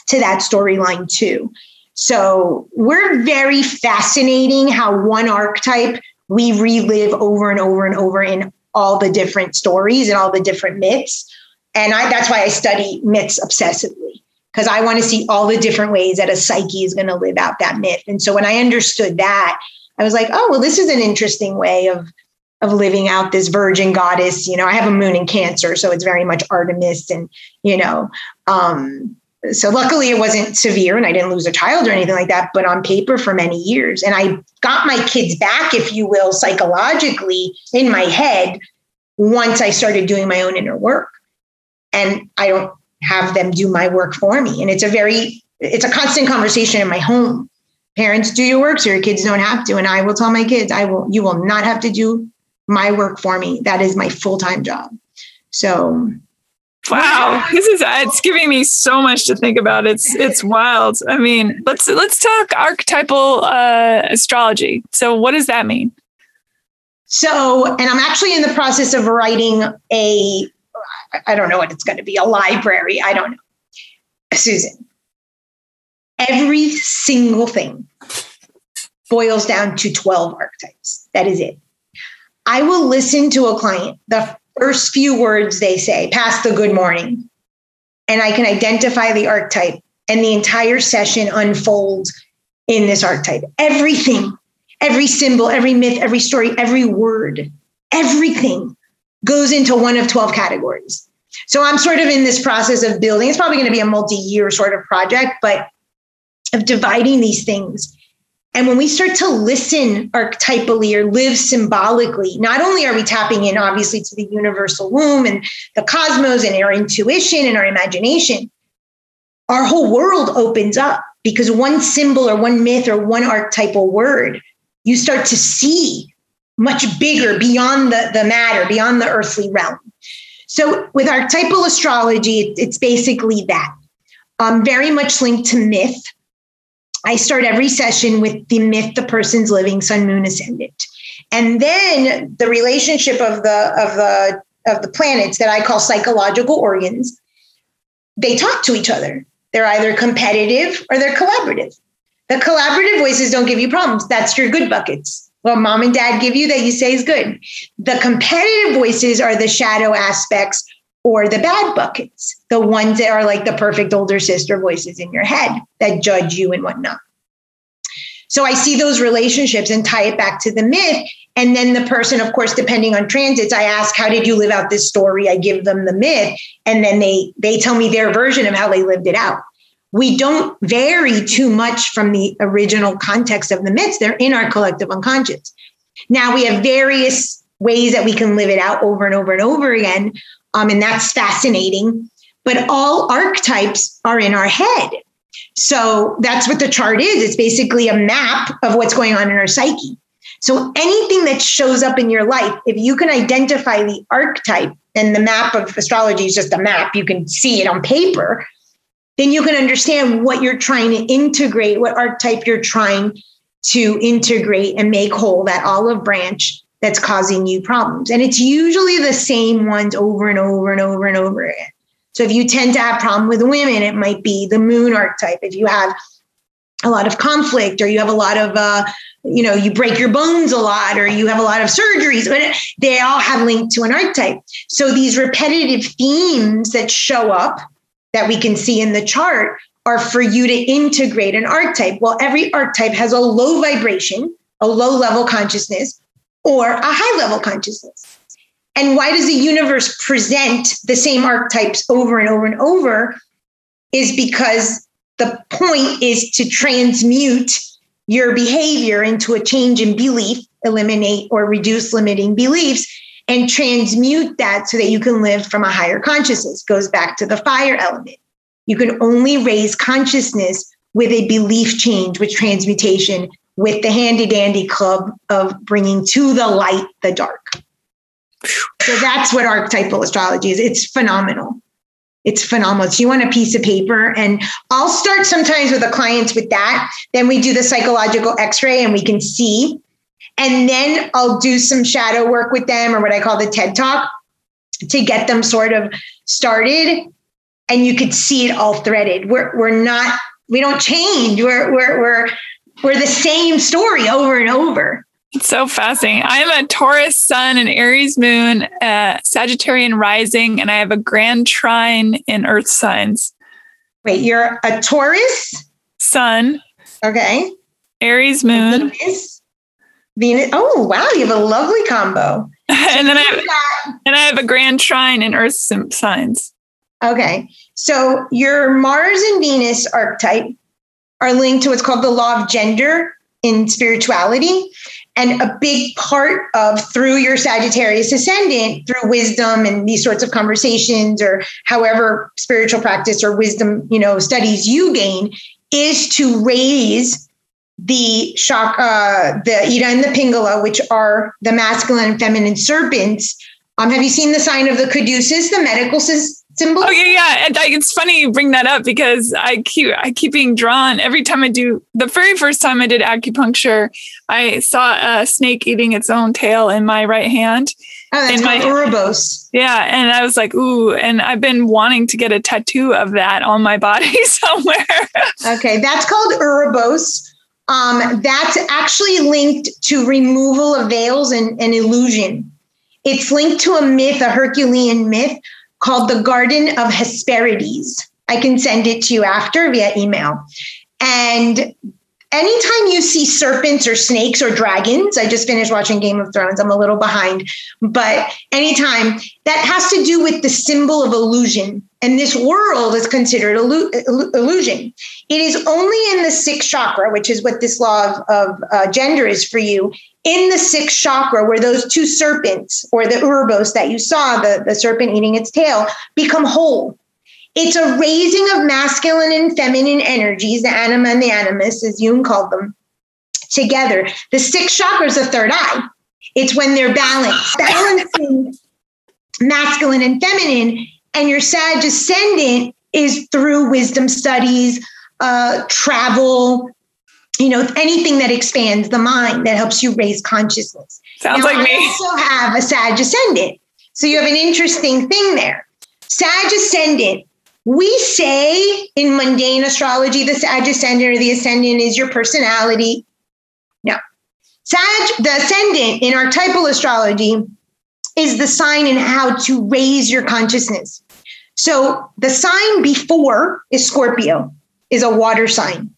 Speaker 2: to that storyline too. So we're very fascinating how one archetype we relive over and over and over in all the different stories and all the different myths. And that's why I study myths obsessively, because I want to see all the different ways that a psyche is going to live out that myth. And so when I understood that, I was like, oh, well, this is an interesting way of living out this virgin goddess. You know, I have a moon in Cancer, so it's very much Artemis and, you know, so luckily it wasn't severe and I didn't lose a child or anything like that, but on paper for many years. And I got my kids back, if you will, psychologically in my head once I started doing my own inner work. And I don't have them do my work for me. And it's a constant conversation in my home. Parents, do your work so your kids don't have to. And I will tell my kids, you will not have to do my work for me. That is my full-time job. So
Speaker 1: wow, it's giving me so much to think about. It's wild. I mean, let's talk archetypal astrology. So what does that mean?
Speaker 2: So, and I'm actually in the process of writing I don't know what it's going to be, a library. I don't know. Susan, every single thing boils down to 12 archetypes. That is it. I will listen to a client, the first few words they say, past the good morning, and I can identify the archetype, and the entire session unfolds in this archetype. Everything, every symbol, every myth, every story, every word, everything goes into one of 12 categories. So I'm sort of in this process of building. It's probably going to be a multi-year sort of project, but of dividing these things. And when we start to listen archetypally or live symbolically, not only are we tapping in, obviously, to the universal womb and the cosmos and our intuition and our imagination, our whole world opens up, because one symbol or one myth or one archetypal word, you start to see much bigger beyond the matter, beyond the earthly realm. So with archetypal astrology, it's basically that. Very much linked to myth. I start every session with the myth the person's living, sun, moon, ascendant. And then the relationship of the planets that I call psychological organs, they talk to each other. They're either competitive or they're collaborative. The collaborative voices don't give you problems. That's your good buckets. What mom and dad give you that you say is good. The competitive voices are the shadow aspects or the bad buckets, the ones that are like the perfect older sister voices in your head that judge you and whatnot. So I see those relationships and tie it back to the myth. And then the person, of course, depending on transits, I ask, how did you live out this story? I give them the myth. And then they tell me their version of how they lived it out. We don't vary too much from the original context of the myths. They're in our collective unconscious. Now we have various ways that we can live it out over and over and over again. And that's fascinating. But all archetypes are in our head. So that's what the chart is. It's basically a map of what's going on in our psyche. So anything that shows up in your life, if you can identify the archetype, and the map of astrology is just a map, you can see it on paper, then you can understand what you're trying to integrate, what archetype you're trying to integrate and make whole, that olive branch that's causing you problems. And it's usually the same ones over and over and over and over again. So if you tend to have problem with women, it might be the moon archetype. If you have a lot of conflict, or you have a lot of, you break your bones a lot, or you have a lot of surgeries, but they all have linked to an archetype. So these repetitive themes that show up that we can see in the chart are for you to integrate an archetype. Well, every archetype has a low vibration, a low level consciousness, or a high level consciousness. And why does the universe present the same archetypes over and over and over? Is because the point is to transmute your behavior into a change in belief, eliminate or reduce limiting beliefs, and transmute that so that you can live from a higher consciousness. Goes back to the fire element. You can only raise consciousness with a belief change, with transmutation, with the handy dandy club of bringing to the light the dark. So that's what archetypal astrology is. It's phenomenal. It's phenomenal. So you want a piece of paper, and I'll start sometimes with the clients with that. Then we do the psychological x-ray and we can see. And then I'll do some shadow work with them, or what I call the TED Talk, to get them sort of started. And you could see it all threaded. We don't change. We're the same story over and over.
Speaker 1: It's so fascinating. I'm a Taurus sun and Aries moon, Sagittarian rising, and I have a grand trine in earth signs.
Speaker 2: Wait, you're a Taurus?
Speaker 1: Sun.
Speaker 2: Okay.
Speaker 1: Aries moon.
Speaker 2: Venus. Oh, wow. You have a lovely combo.
Speaker 1: and then I have a grand trine in earth signs.
Speaker 2: Okay. So your Mars and Venus archetype are linked to what's called the law of gender in spirituality. And a big part of, through your Sagittarius ascendant, through wisdom and these sorts of conversations, or however spiritual practice or wisdom, studies you gain, is to raise the Ida and the Pingala, which are the masculine and feminine serpents. Have you seen the sign of the caduceus, the medical symbol?
Speaker 1: Oh yeah. And it's funny you bring that up because I keep being drawn every time I do. The very first time I did acupuncture, I saw a snake eating its own tail in my right hand.
Speaker 2: Oh, that's called Ouroboros.
Speaker 1: Yeah. And I was like, ooh, and I've been wanting to get a tattoo of that on my body somewhere.
Speaker 2: Okay. That's called Ouroboros. That's actually linked to removal of veils and illusion. It's linked to a myth, a Herculean myth called the Garden of Hesperides. I can send it to you after via email. And anytime you see serpents or snakes or dragons, I just finished watching Game of Thrones. I'm a little behind, but anytime that has to do with the symbol of illusion. And this world is considered illusion. It is only in the sixth chakra, which is what this law of gender is for you, in the sixth chakra where those two serpents or the Ouroboros that you saw, the serpent eating its tail, become whole. It's a raising of masculine and feminine energies, the anima and the animus, as Jung called them, together. The sixth chakra is the third eye. It's when they're balanced, balancing masculine and feminine. And your Sag ascendant is through wisdom studies, travel, anything that expands the mind, that helps you raise consciousness.
Speaker 1: Sounds like me.
Speaker 2: I also have a Sag ascendant. So you have an interesting thing there. Sag ascendant. We say in mundane astrology, the Sag ascendant or the ascendant is your personality. No. The ascendant in archetypal astrology is the sign in how to raise your consciousness. So the sign before is Scorpio, is a water sign.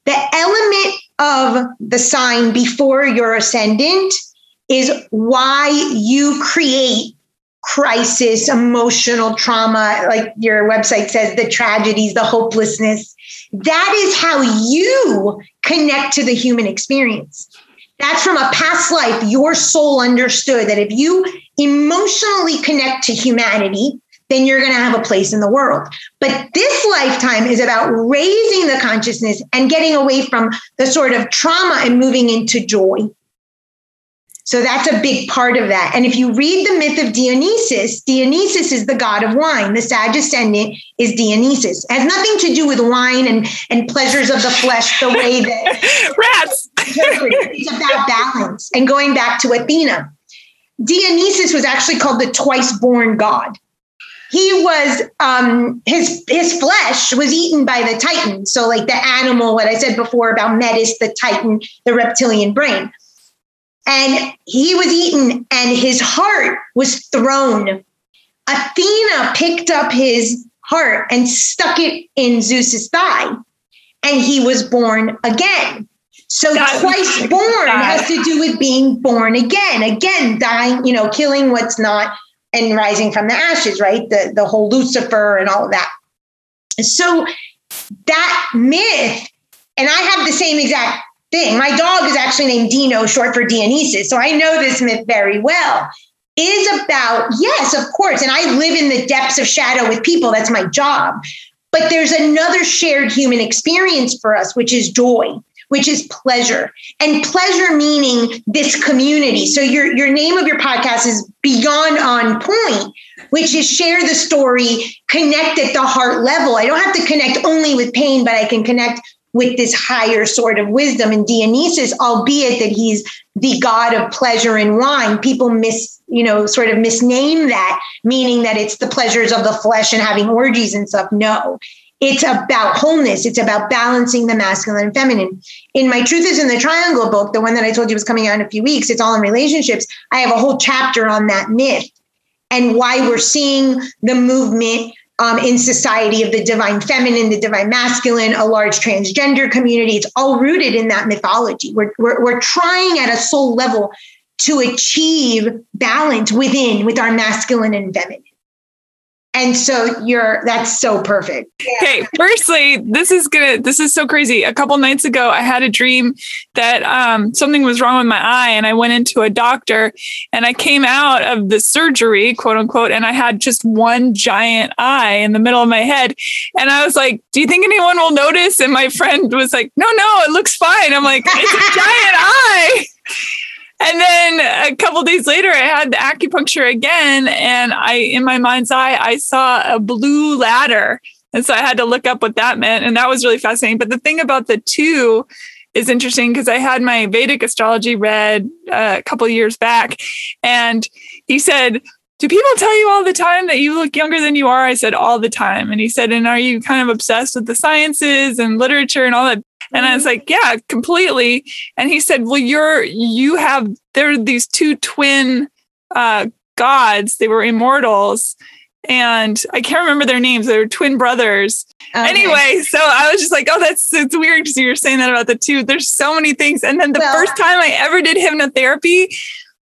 Speaker 2: The element of the sign before your ascendant is why you create crisis, emotional trauma, like your website says, the tragedies, the hopelessness. That is how you connect to the human experience. That's from a past life. Your soul understood that if you emotionally connect to humanity, then you're going to have a place in the world. But this lifetime is about raising the consciousness and getting away from the sort of trauma and moving into joy. So that's a big part of that. And if you read the myth of Dionysus, Dionysus is the god of wine. The Sag ascendant is Dionysus. It has nothing to do with wine and pleasures of the flesh the way that
Speaker 1: rats.
Speaker 2: It's about balance. And going back to Athena, Dionysus was actually called the twice-born god. He was, his flesh was eaten by the Titan. So like the animal, what I said before about Metis, the Titan, the reptilian brain. And he was eaten and his heart was thrown. Athena picked up his heart and stuck it in Zeus's thigh. And he was born again. So twice born has to do with being born again, dying, killing what's not and rising from the ashes, right? The whole Lucifer and all of that. So that myth, and I have the same exact thing. My dog is actually named Dino, short for Dionysus. So I know this myth very well. Is about, yes, of course. And I live in the depths of shadow with people. That's my job. But there's another shared human experience for us, which is joy, which is pleasure. And pleasure meaning this community. So your name of your podcast is Beyond On Point, which is share the story, connect at the heart level. I don't have to connect only with pain, but I can connect with this higher sort of wisdom. And Dionysus, albeit that he's the god of pleasure and wine, people sort of misname that, meaning that it's the pleasures of the flesh and having orgies and stuff. No, it's about wholeness. It's about balancing the masculine and feminine. In my Truth is in the Triangle book, the one that I told you was coming out in a few weeks, it's all in relationships. I have a whole chapter on that myth and why we're seeing the movement in society of the divine feminine, the divine masculine, a large transgender community. It's all rooted in that mythology. We're trying at a soul level to achieve balance with our masculine and feminine. And so that's so perfect.
Speaker 1: Okay. Firstly, this is so crazy. A couple nights ago, I had a dream that something was wrong with my eye and I went into a doctor and I came out of the surgery, quote unquote, and I had just one giant eye in the middle of my head. And I was like, do you think anyone will notice? And my friend was like, no, it looks fine. I'm like, it's a giant eye. And then a couple days later, I had the acupuncture again. And in my mind's eye, I saw a blue ladder. And so I had to look up what that meant. And that was really fascinating. But the thing about the two is interesting because I had my Vedic astrology read a couple of years back. And he said, do people tell you all the time that you look younger than you are? I said, all the time. And he said, and are you kind of obsessed with the sciences and literature and all that? And I was like, yeah, completely. And he said, well, there are these two twin gods. They were immortals. And I can't remember their names. They were twin brothers. Okay. Anyway, so I was just like, oh, it's weird because you were saying that about the two. There's so many things. And then the first time I ever did hypnotherapy,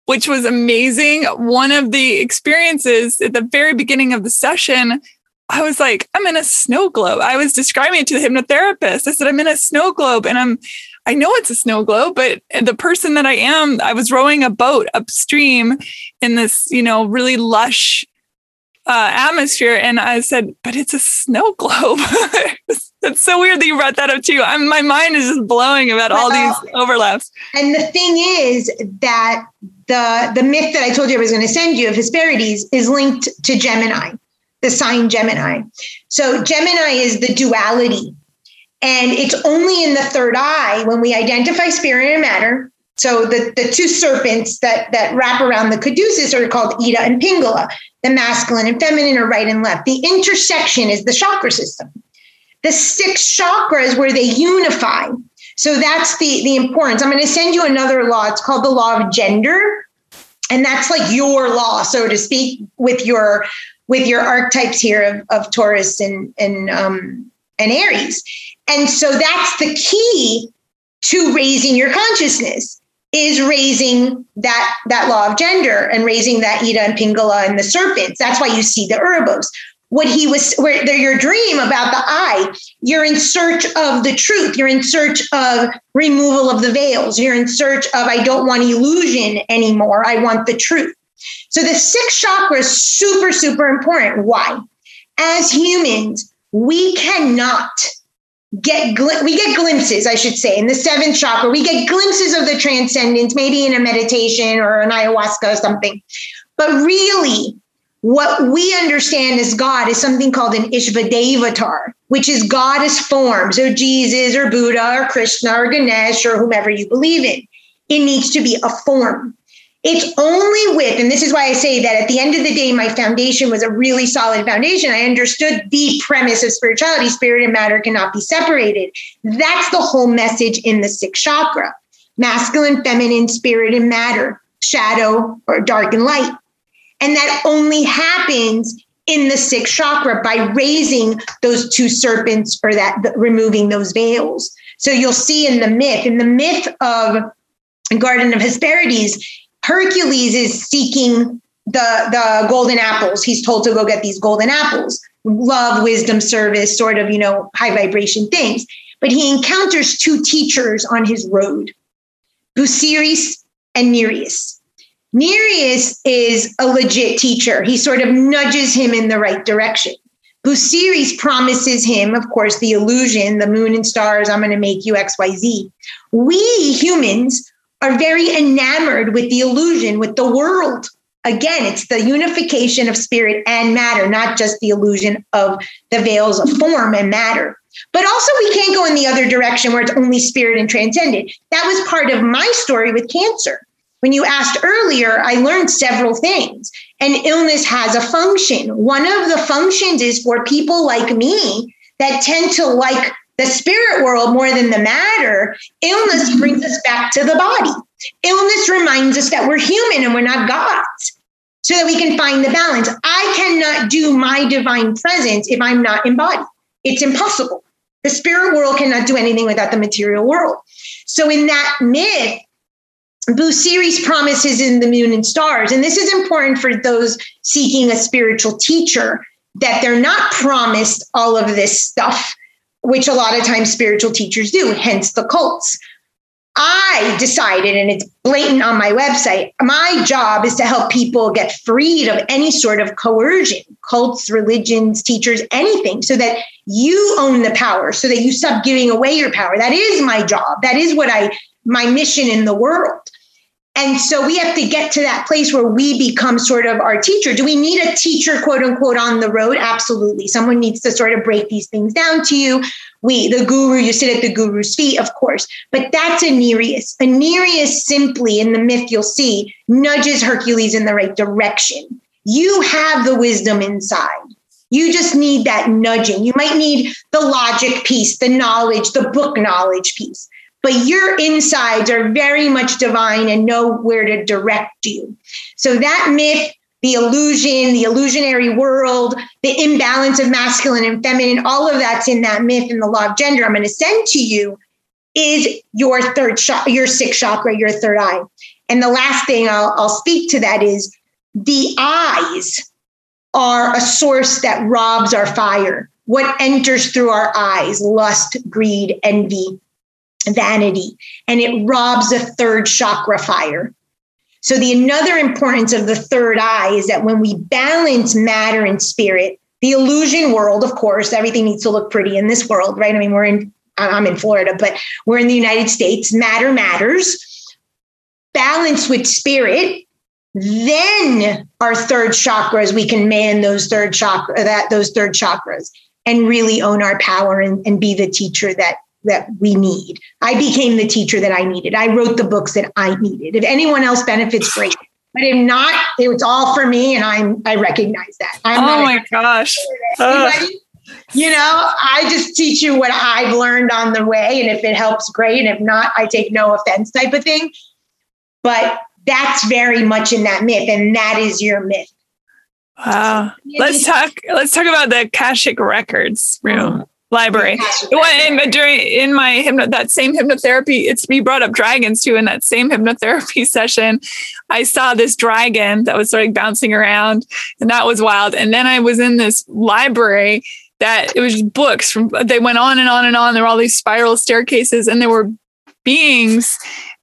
Speaker 1: which was amazing, one of the experiences at the very beginning of the session, I was like, I'm in a snow globe. I was describing it to the hypnotherapist. I said, I'm in a snow globe and I know it's a snow globe, but the person that I was rowing a boat upstream in this, really lush atmosphere. And I said, but it's a snow globe. It's so weird that you brought that up too. My mind is just blowing about all these overlaps.
Speaker 2: And the thing is that the myth that I told you I was going to send you of Hesperides is linked to Gemini, the sign Gemini. So Gemini is the duality. And it's only in the third eye when we identify spirit and matter. So the two serpents that wrap around the caduceus are called Ida and Pingala. The masculine and feminine are right and left. The intersection is the chakra system. The 6 chakras where they unify. So that's the importance. I'm going to send you another law. It's called the law of gender. And that's like your law, so to speak, with your archetypes here of Taurus and Aries. And so that's the key to raising your consciousness, is raising that law of gender and raising that Ida and Pingala and the serpents. That's why you see the Ouroboros. Your dream about the eye, you're in search of the truth. You're in search of removal of the veils. You're in search of, I don't want illusion anymore. I want the truth. So the 6 chakras, super, super important. Why? As humans, we cannot get glimpses, I should say, in the 7th chakra. We get glimpses of the transcendence, maybe in a meditation or an ayahuasca or something. But really, what we understand as God is something called an Ishvadevatar, which is God as form. So Jesus or Buddha or Krishna or Ganesh or whomever you believe in. It needs to be a form. It's only with, and this is why I say that at the end of the day, my foundation was a really solid foundation. I understood the premise of spirituality. Spirit and matter cannot be separated. That's the whole message in the 6th chakra. Masculine, feminine, spirit and matter, shadow or dark and light. And that only happens in the 6th chakra by raising those 2 serpents or removing those veils. So you'll see in the myth of Garden of Hesperides, Hercules is seeking the golden apples. He's told to go get these golden apples, love, wisdom, service, sort of, high vibration things. But he encounters 2 teachers on his road, Busiris and Nereus. Nereus is a legit teacher. He sort of nudges him in the right direction. Busiris promises him, of course, the illusion, the moon and stars, I'm going to make you XYZ. We humans are very enamored with the illusion, with the world. Again, it's the unification of spirit and matter, not just the illusion of the veils of form and matter. But also we can't go in the other direction where it's only spirit and transcendent. That was part of my story with cancer. When you asked earlier, I learned several things. And illness has a function. One of the functions is for people like me that tend to like the spirit world more than the matter. Illness brings us back to the body. Illness reminds us that we're human and we're not gods, so that we can find the balance. I cannot do my divine presence if I'm not embodied. It's impossible. The spirit world cannot do anything without the material world. So in that myth, Busiris promises in the moon and stars. And this is important for those seeking a spiritual teacher, that they're not promised all of this stuff, which a lot of times spiritual teachers do, hence the cults. I decided, and it's blatant on my website, my job is to help people get freed of any sort of coercion, cults, religions, teachers, anything, so that you own the power, so that you stop giving away your power. That is my job. That is my mission in the world. And so we have to get to that place where we become sort of our teacher. Do we need a teacher, quote unquote, on the road? Absolutely. Someone needs to sort of break these things down to you. The guru, you sit at the guru's feet, of course, but that's a Nereus. A Nereus simply, in the myth you'll see, nudges Hercules in the right direction. You have the wisdom inside. You just need that nudging. You might need the logic piece, the knowledge, the book knowledge piece. But your insides are very much divine and know where to direct you. So that myth, the illusion, the illusionary world, the imbalance of masculine and feminine, all of that's in that myth and the law of gender I'm going to send to you is your your sixth chakra, your third eye. And the last thing I'll speak to that is the eyes are a source that robs our fire. What enters through our eyes, lust, greed, envy, vanity, and it robs the third chakra fire. So another importance of the third eye is that when we balance matter and spirit, the illusion world, of course, everything needs to look pretty in this world, right? I mean, I'm in Florida, but we're in the United States. Matter matters. Balance with spirit, then our third chakras, we can man those third chakras and really own our power and be the teacher that we need. I became the teacher that I needed. I wrote the books that I needed. If anyone else benefits, great. But if not, it's all for me, and I recognize that.
Speaker 1: Oh my gosh.
Speaker 2: I just teach you what I've learned on the way, and if it helps, great. And if not, I take no offense type of thing. But that's very much in that myth, and that is your myth.
Speaker 1: Wow. Let's talk about the Akashic Records room. Library. In my that same hypnotherapy, you brought up dragons too. In that same hypnotherapy session, I saw this dragon that was sort of bouncing around, and that was wild. And then I was in this library that it was just books they went on and on and on. There were all these spiral staircases, and there were beings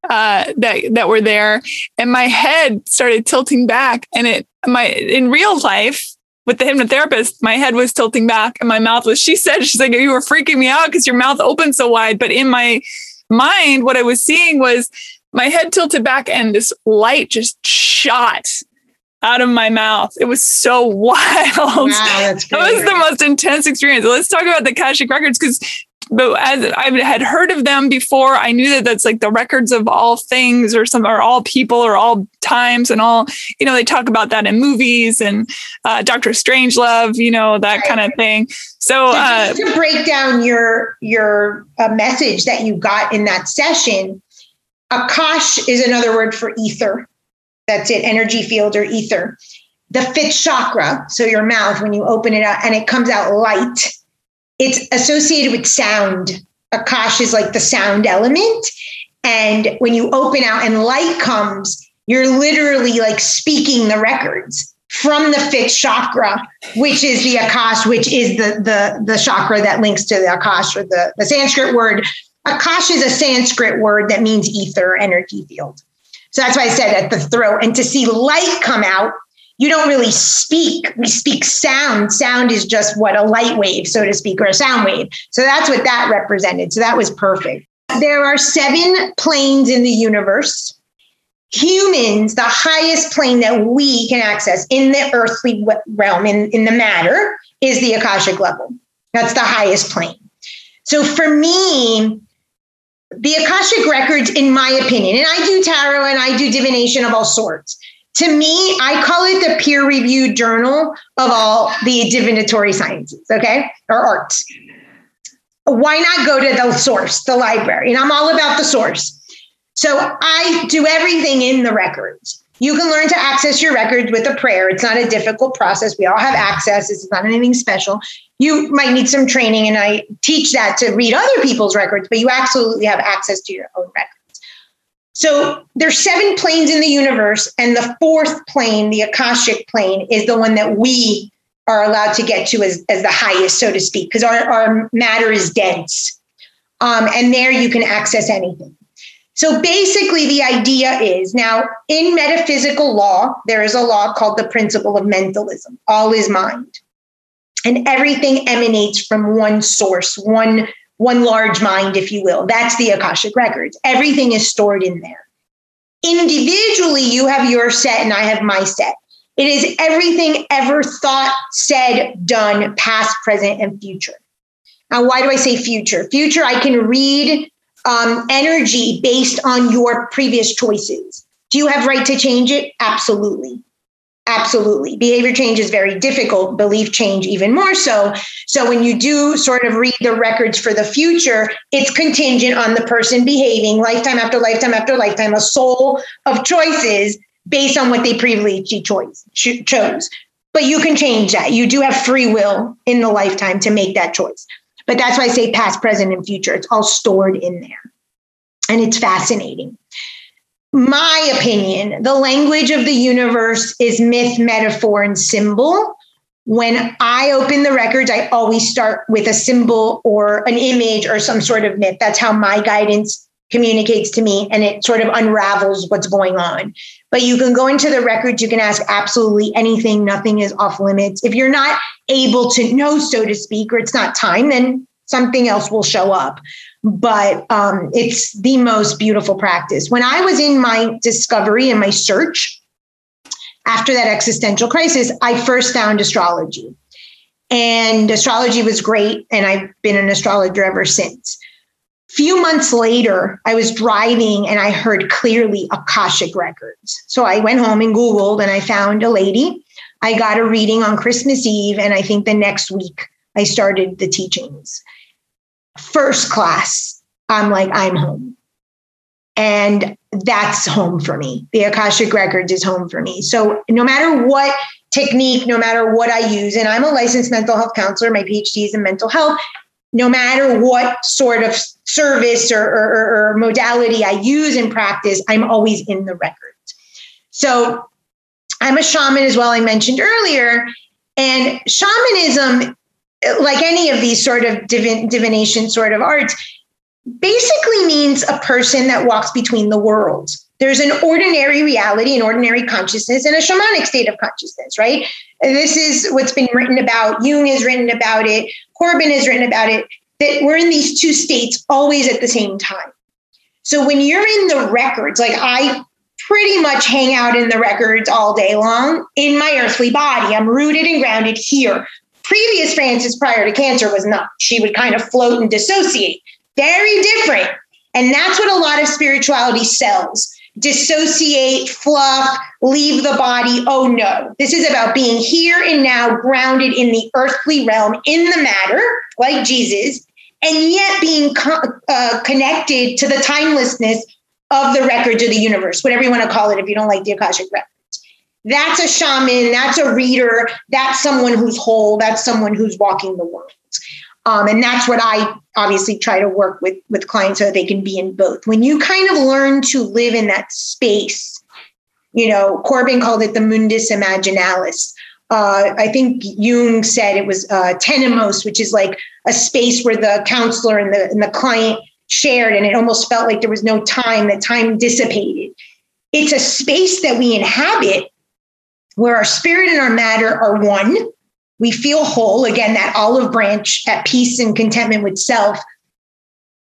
Speaker 1: that were there, and my head started tilting back, and in real life, with the hypnotherapist, my head was tilting back and my mouth was, she's like, you were freaking me out because your mouth opened so wide. But in my mind, what I was seeing was my head tilted back and this light just shot out of my mouth. It was so wild. Wow, that was the most intense experience. Let's talk about the Akashic Records, but as I had heard of them before, I knew that that's like the records of all things or all people or all times and all, they talk about that in movies and Dr. Strangelove, that kind of thing. So
Speaker 2: just to break down your message that you got in that session, Akash is another word for ether. That's it, energy field or ether. The fifth chakra, so your mouth, when you open it up and it comes out light, it's associated with sound. Akash is like the sound element. And when you open out and light comes, you're literally like speaking the records from the fifth chakra, which is the Akash, which is the chakra that links to the Akash, or the Sanskrit word. Akash is a Sanskrit word that means ether, energy field. So that's why I said at the throat. And to see light come out, you don't really speak. We speak sound. Sound is just a light wave, so to speak, or a sound wave. So that's what that represented. So that was perfect. There are 7 planes in the universe. Humans, the highest plane that we can access in the earthly realm, in the matter, is the Akashic level. That's the highest plane. So for me, the Akashic Records, in my opinion, and I do tarot and I do divination of all sorts. To me, I call it the peer-reviewed journal of all the divinatory sciences, okay, or arts. Why not go to the source, the library? And I'm all about the source. So I do everything in the records. You can learn to access your records with a prayer. It's not a difficult process. We all have access. It's not anything special. You might need some training, and I teach that to read other people's records, but you absolutely have access to your own records. So there's 7 planes in the universe, and the 4th plane, the Akashic plane, is the one that we are allowed to get to as the highest, so to speak, because our matter is dense. And there you can access anything. So basically the idea is, now in metaphysical law, there is a law called the principle of mentalism. All is mind. And everything emanates from one source, one large mind, if you will. That's the Akashic Records. Everything is stored in there. Individually, you have your set and I have my set. It is everything ever thought, said, done, past, present, and future. Now, why do I say future? Future, I can read energy based on your previous choices. Do you have right to change it? Absolutely. Absolutely. Behavior change is very difficult. Belief change even more so. So when you do sort of read the records for the future, it's contingent on the person behaving lifetime after lifetime after lifetime, a soul of choices based on what they previously chose. But you can change that. You do have free will in the lifetime to make that choice. But that's why I say past, present, and future. It's all stored in there. And it's fascinating. My opinion, the language of the universe is myth, metaphor, and symbol. When I open the records, I always start with a symbol or an image or some sort of myth. That's how my guidance communicates to me, and it sort of unravels what's going on. But you can go into the records, you can ask absolutely anything, nothing is off limits. If you're not able to know, so to speak, or it's not time, then something else will show up. But it's the most beautiful practice. When I was in my discovery and my search after that existential crisis, I first found astrology. And astrology was great. And I've been an astrologer ever since. Few months later, I was driving and I heard clearly Akashic records. So I went home and Googled and I found a lady. I got a reading on Christmas Eve. And I think the next week I started the teachings. First class, I'm like, I'm home. And that's home for me. The Akashic Records is home for me. So no matter what technique, no matter what I use, and I'm a licensed mental health counselor, my PhD is in mental health, no matter what sort of service or modality I use in practice, I'm always in the records. So I'm a shaman as well, I mentioned earlier, and shamanism, like any of these sort of divination sort of arts, basically means a person that walks between the worlds. There's an ordinary reality, an ordinary consciousness, and a shamanic state of consciousness, right? And this is what's been written about. Jung has written about it. Corbin has written about it, that we're in these two states always at the same time. So when you're in the records, like I pretty much hang out in the records all day long in my earthly body. I'm rooted and grounded here. Previous Frances prior to cancer was not. She would kind of float and dissociate. Very different. And that's what a lot of spirituality sells. Dissociate, fluff, leave the body. Oh no, this is about being here and now, grounded in the earthly realm, in the matter, like Jesus, and yet being connected to the timelessness of the records of the universe, whatever you want to call it if you don't like the Akashic records. That's a shaman, that's a reader, that's someone who's whole, that's someone who's walking the world. And that's what I obviously try to work with clients so that they can be in both. When you kind of learn to live in that space, you know, Corbin called it the mundus imaginalis. I think Jung said it was tenemos, which is like a space where the counselor and the client shared, and it almost felt like there was no time, that time dissipated. It's a space that we inhabit where our spirit and our matter are one. We feel whole, again, that olive branch at peace and contentment with self.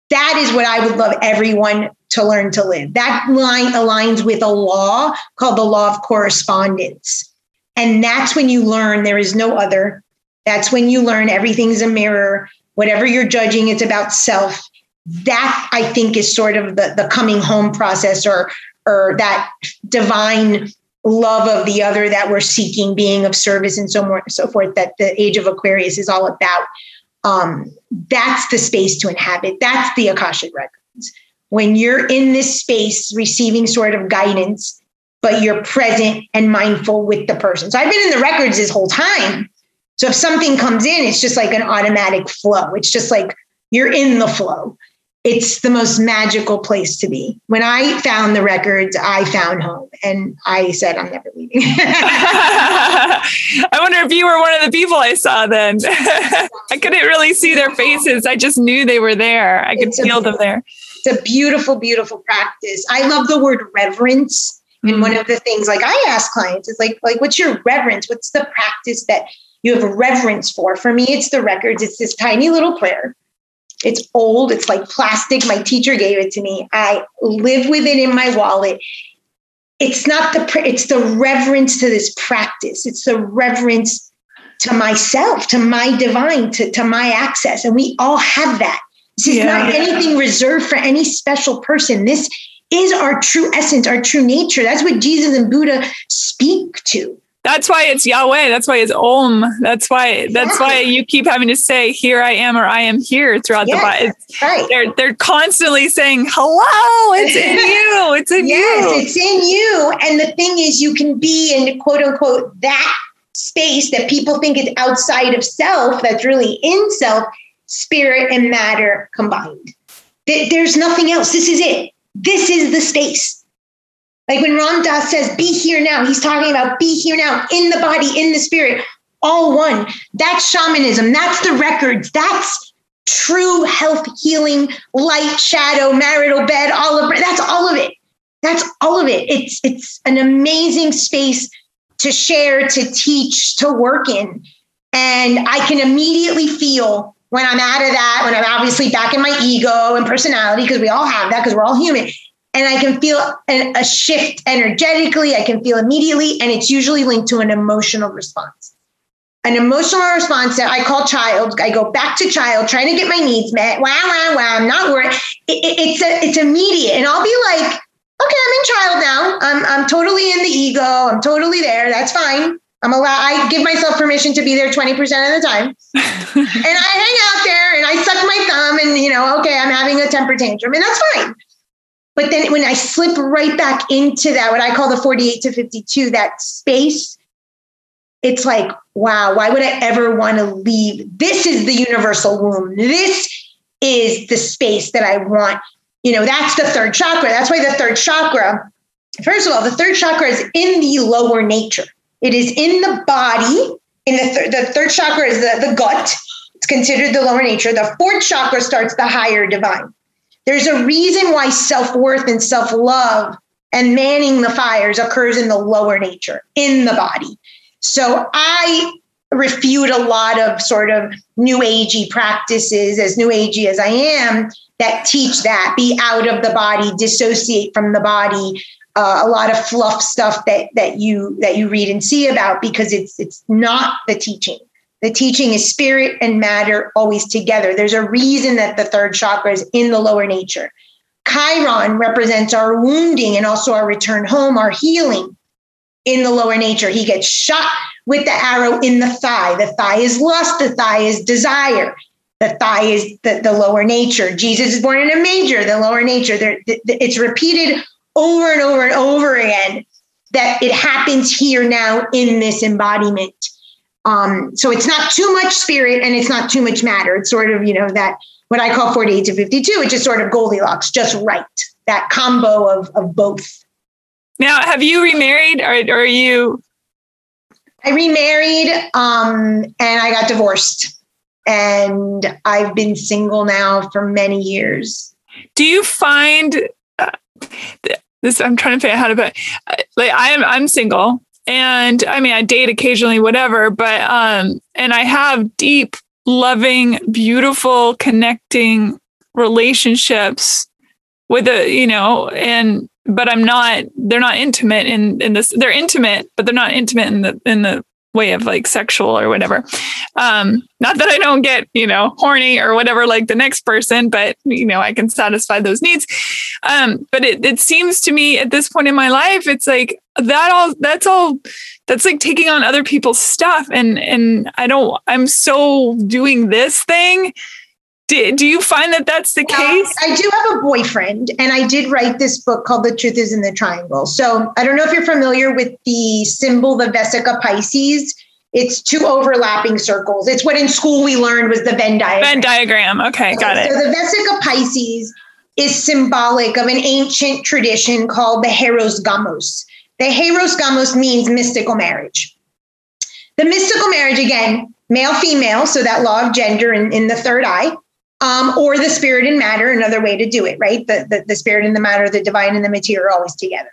Speaker 2: That is what I would love everyone to learn to live. That line aligns with a law called the law of correspondence. And that's when you learn there is no other. That's when you learn everything's a mirror. Whatever you're judging, it's about self. That, I think, is sort of the coming home process, or that divine love of the other that we're seeking, being of service and so on and so forth, that the age of Aquarius is all about. That's the space to inhabit. That's the Akashic records. When you're in this space receiving sort of guidance, but you're present and mindful with the person. So I've been in the records this whole time. So if something comes in, it's just like an automatic flow. It's just like you're in the flow. It's the most magical place to be. When I found the records, I found home, and I said, I'm never leaving.
Speaker 1: I wonder if you were one of the people I saw then. I couldn't really see their faces. I just knew they were there. I could feel them there.
Speaker 2: It's a beautiful, beautiful practice. I love the word reverence. And one of the things, like I ask clients, is like, what's your reverence? What's the practice that you have a reverence for? For me, it's the records. It's this tiny little prayer. It's old. It's like plastic. My teacher gave it to me. I live with it in my wallet. it's not it's the reverence to this practice. It's the reverence to myself, to my divine, to my access. And we all have that. This is not anything reserved for any special person. This is our true essence, our true nature. That's what Jesus and Buddha speak to.
Speaker 1: That's why it's Yahweh. That's why it's Om. That's why you keep having to say, here I am, or I am here throughout the Bible.
Speaker 2: Right.
Speaker 1: They're constantly saying, hello, it's in you. It's in you.
Speaker 2: Yes, it's in you. And the thing is, you can be in quote unquote that space that people think is outside of self, that's really in self, spirit and matter combined. There's nothing else. This is it. This is the space. Like when Ram Dass says, be here now, he's talking about be here now, in the body, in the spirit, all one. That's shamanism. That's the records. That's true health, healing, light, shadow, marital bed, that's all of it. That's all of it. It's an amazing space to share, to teach, to work in. And I can immediately feel when I'm out of that, when I'm obviously back in my ego and personality, because we all have that, because we're all human. And I can feel a shift energetically. I can feel immediately. And it's usually linked to an emotional response. An emotional response that I call child. I go back to child, trying to get my needs met. Wow. I'm not worried. It's immediate. And I'll be like, okay, I'm in child now. I'm totally in the ego. I'm totally there. That's fine. I give myself permission to be there 20% of the time. And I hang out there and I suck my thumb and, okay, I'm having a temper tantrum and that's fine. But then when I slip right back into that, what I call the 48 to 52, that space, it's like, wow, why would I ever want to leave? This is the universal womb. This is the space that I want. That's the third chakra. That's why the third chakra, first of all, the third chakra is in the lower nature. It is in the body. In the third chakra is the gut. It's considered the lower nature. The fourth chakra starts the higher divine. There's a reason why self-worth and self-love and manning the fires occurs in the lower nature, in the body. So I refute a lot of sort of new agey practices, as new agey as I am, that teach that, be out of the body, dissociate from the body, a lot of fluff stuff that you read and see about, because it's not the teaching. The teaching is spirit and matter always together. There's a reason that the third chakra is in the lower nature. Chiron represents our wounding and also our return home, our healing in the lower nature. He gets shot with the arrow in the thigh. The thigh is lust. The thigh is desire. The thigh is the lower nature. Jesus is born in a manger, the lower nature. It's repeated over and over and over again that it happens here now in this embodiment. So it's not too much spirit and it's not too much matter. It's sort of, that what I call 48 to 52, which is sort of Goldilocks, just right. That combo of both.
Speaker 1: Now, have you remarried or are you?
Speaker 2: I remarried and I got divorced. And I've been single now for many years. Do you find
Speaker 1: this? I'm trying to figure out how to put. I'm single. And I mean, I date occasionally, whatever, but, and I have deep, loving, beautiful, connecting relationships with but they're not intimate in this, they're intimate, but they're not intimate in the way of like sexual or whatever. Not that I don't get, horny or whatever, like the next person, but I can satisfy those needs. But it seems to me at this point in my life, it's like that's like taking on other people's stuff. And I'm so doing this thing. Do you find that that's the case?
Speaker 2: I do have a boyfriend, and I did write this book called The Truth is in the Triangle. So I don't know if you're familiar with the symbol, the Vesica Pisces. It's two overlapping circles. It's what in school we learned was the Venn diagram.
Speaker 1: Venn diagram. Okay, got it.
Speaker 2: So the Vesica Pisces is symbolic of an ancient tradition called the Heros Gamos. The Heros Gamos means mystical marriage. The mystical marriage, again, male, female, so that law of gender in the third eye. Or the spirit and matter, another way to do it, right? The spirit and the matter, the divine and the material are always together.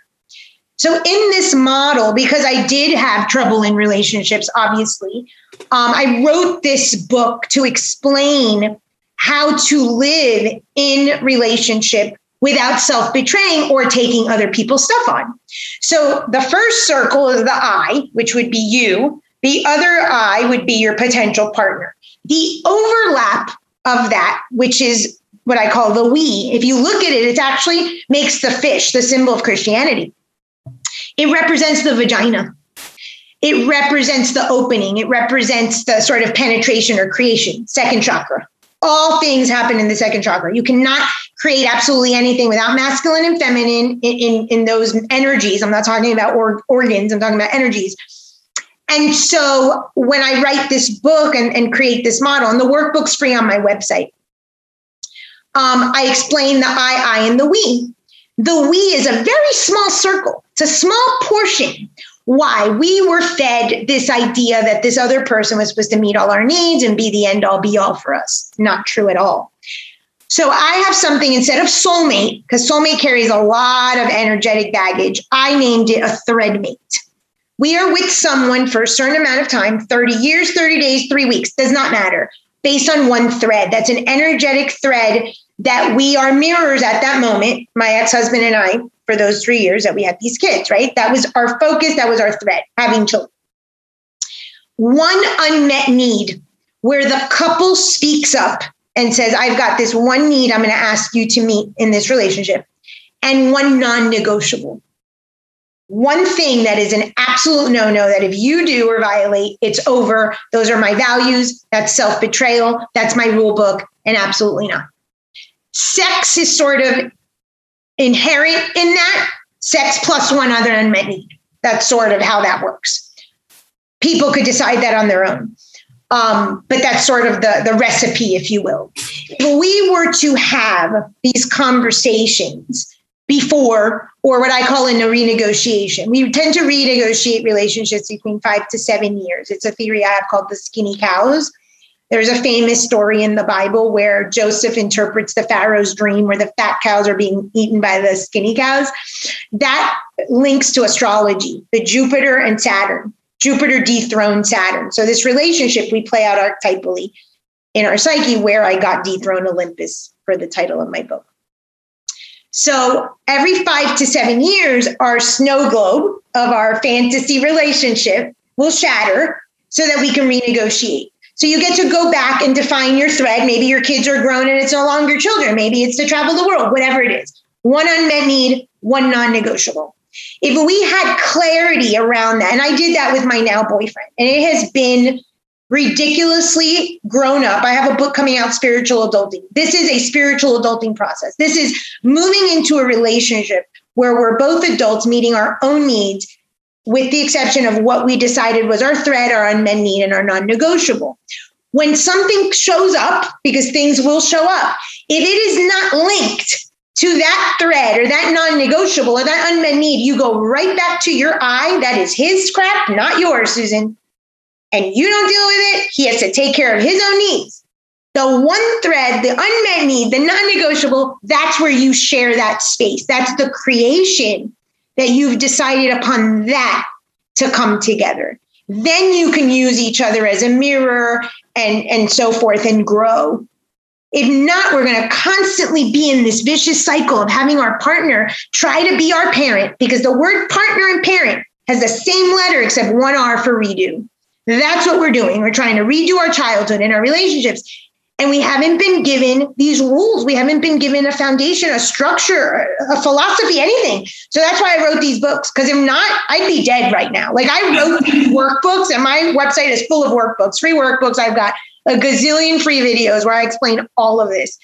Speaker 2: So in this model, because I did have trouble in relationships, obviously, I wrote this book to explain how to live in relationship without self-betraying or taking other people's stuff on. So the first circle is the I, which would be you. The other I would be your potential partner. The overlap of that, which is what I call the we, if you look at it, it actually makes the fish, the symbol of Christianity. It represents the vagina. It represents the opening. It represents the sort of penetration or creation, second chakra. All things happen in the second chakra. You cannot create absolutely anything without masculine and feminine in those energies. I'm not talking about organs. I'm talking about energies. And so when I write this book and create this model, and the workbook's free on my website, I explain the I, and the we. The we is a very small circle. It's a small portion. Why? We were fed this idea that this other person was supposed to meet all our needs and be the end all be all for us. Not true at all. So I have something instead of soulmate, because soulmate carries a lot of energetic baggage. I named it a thread mate. We are with someone for a certain amount of time, 30 years, 30 days, 3 weeks, does not matter, based on one thread. That's an energetic thread that we are mirrors at that moment, my ex-husband and I, for those 3 years that we had these kids, right? That was our focus. That was our thread, having children. One unmet need where the couple speaks up and says, I've got this one need I'm going to ask you to meet in this relationship, and one non-negotiable. One thing that is an absolute no-no that if you do or violate, it's over. Those are my values. That's self-betrayal. That's my rule book, and absolutely not. Sex is sort of inherent in that. Sex plus one other unmet need. That's sort of how that works. People could decide that on their own. But that's sort of the recipe, if you will. If we were to have these conversations before, or what I call a renegotiation, we tend to renegotiate relationships between 5 to 7 years. It's a theory I have called the skinny cows. There's a famous story in the Bible where Joseph interprets the Pharaoh's dream where the fat cows are being eaten by the skinny cows. That links to astrology, the Jupiter and Saturn. Jupiter dethroned Saturn. So this relationship we play out archetypally in our psyche, where I got dethroned Olympus for the title of my book. So every 5 to 7 years, our snow globe of our fantasy relationship will shatter so that we can renegotiate. So you get to go back and define your thread. Maybe your kids are grown and it's no longer children. Maybe it's to travel the world, whatever it is. One unmet need, one non-negotiable. If we had clarity around that, and I did that with my now boyfriend, and it has been ridiculously grown up. I have a book coming out, Spiritual Adulting. This is a spiritual adulting process. This is moving into a relationship where we're both adults meeting our own needs, with the exception of what we decided was our thread, our unmet need, and our non-negotiable. When something shows up, because things will show up, if it is not linked to that thread or that non-negotiable or that unmet need, you go right back to your I. That is his crap, not yours, Susan. And you don't deal with it. He has to take care of his own needs. The one thread, the unmet need, the non-negotiable, that's where you share that space. That's the creation that you've decided upon that to come together. Then you can use each other as a mirror and so forth and grow. If not, we're going to constantly be in this vicious cycle of having our partner try to be our parent, because the word partner and parent has the same letter except one R for redo. That's what we're doing. We're trying to redo our childhood and our relationships. And we haven't been given these rules. We haven't been given a foundation, a structure, a philosophy, anything. So that's why I wrote these books. Because if not, I'd be dead right now. Like, I wrote these workbooks, and my website is full of workbooks, free workbooks. I've got a gazillion free videos where I explain all of this.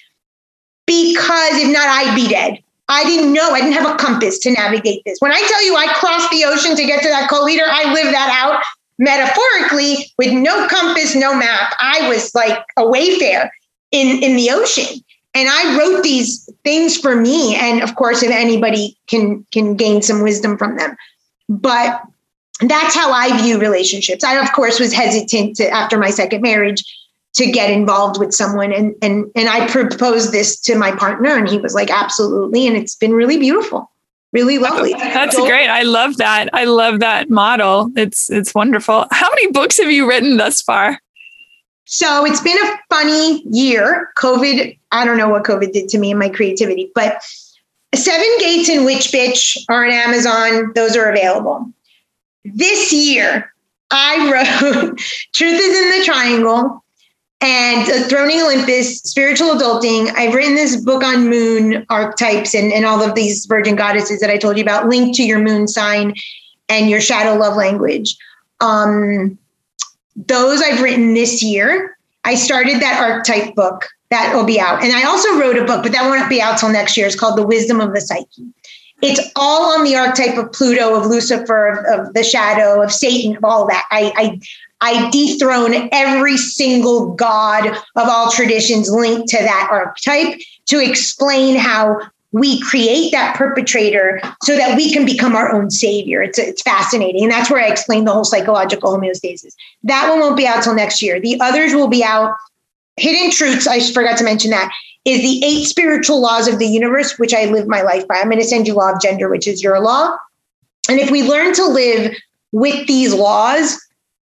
Speaker 2: Because if not, I'd be dead. I didn't know. I didn't have a compass to navigate this. When I tell you I crossed the ocean to get to that co-leader, I lived that out metaphorically with no compass, no map. I was like a wayfarer in the ocean. And I wrote these things for me. And of course, if anybody can gain some wisdom from them. But that's how I view relationships. I, of course, was hesitant after my second marriage to get involved with someone. And I proposed this to my partner, and he was like, absolutely. And it's been really beautiful. Really lovely.
Speaker 1: That's great. I love that. I love that model. It's wonderful. How many books have you written thus far?
Speaker 2: So it's been a funny year. COVID, I don't know what COVID did to me and my creativity, but Seven Gates and Witch Bitch are on Amazon. Those are available. This year, I wrote Truth is in the Triangle and Throning Olympus, Spiritual Adulting. I've written this book on moon archetypes and all of these virgin goddesses that I told you about, linked to your moon sign and your shadow love language. Those I've written this year. I started that archetype book. That will be out. And I also wrote a book, but that won't be out till next year. It's called The Wisdom of the Psyche. It's all on the archetype of Pluto, of Lucifer, of the shadow, of Satan, of all that. I dethrone every single god of all traditions linked to that archetype to explain how we create that perpetrator so that we can become our own savior. It's fascinating. And that's where I explain the whole psychological homeostasis. That one won't be out till next year. The others will be out. Hidden Truths, I forgot to mention that, is the 8 spiritual laws of the universe, which I live my life by. I'm going to send you Law of Gender, which is your law. And if we learn to live with these laws,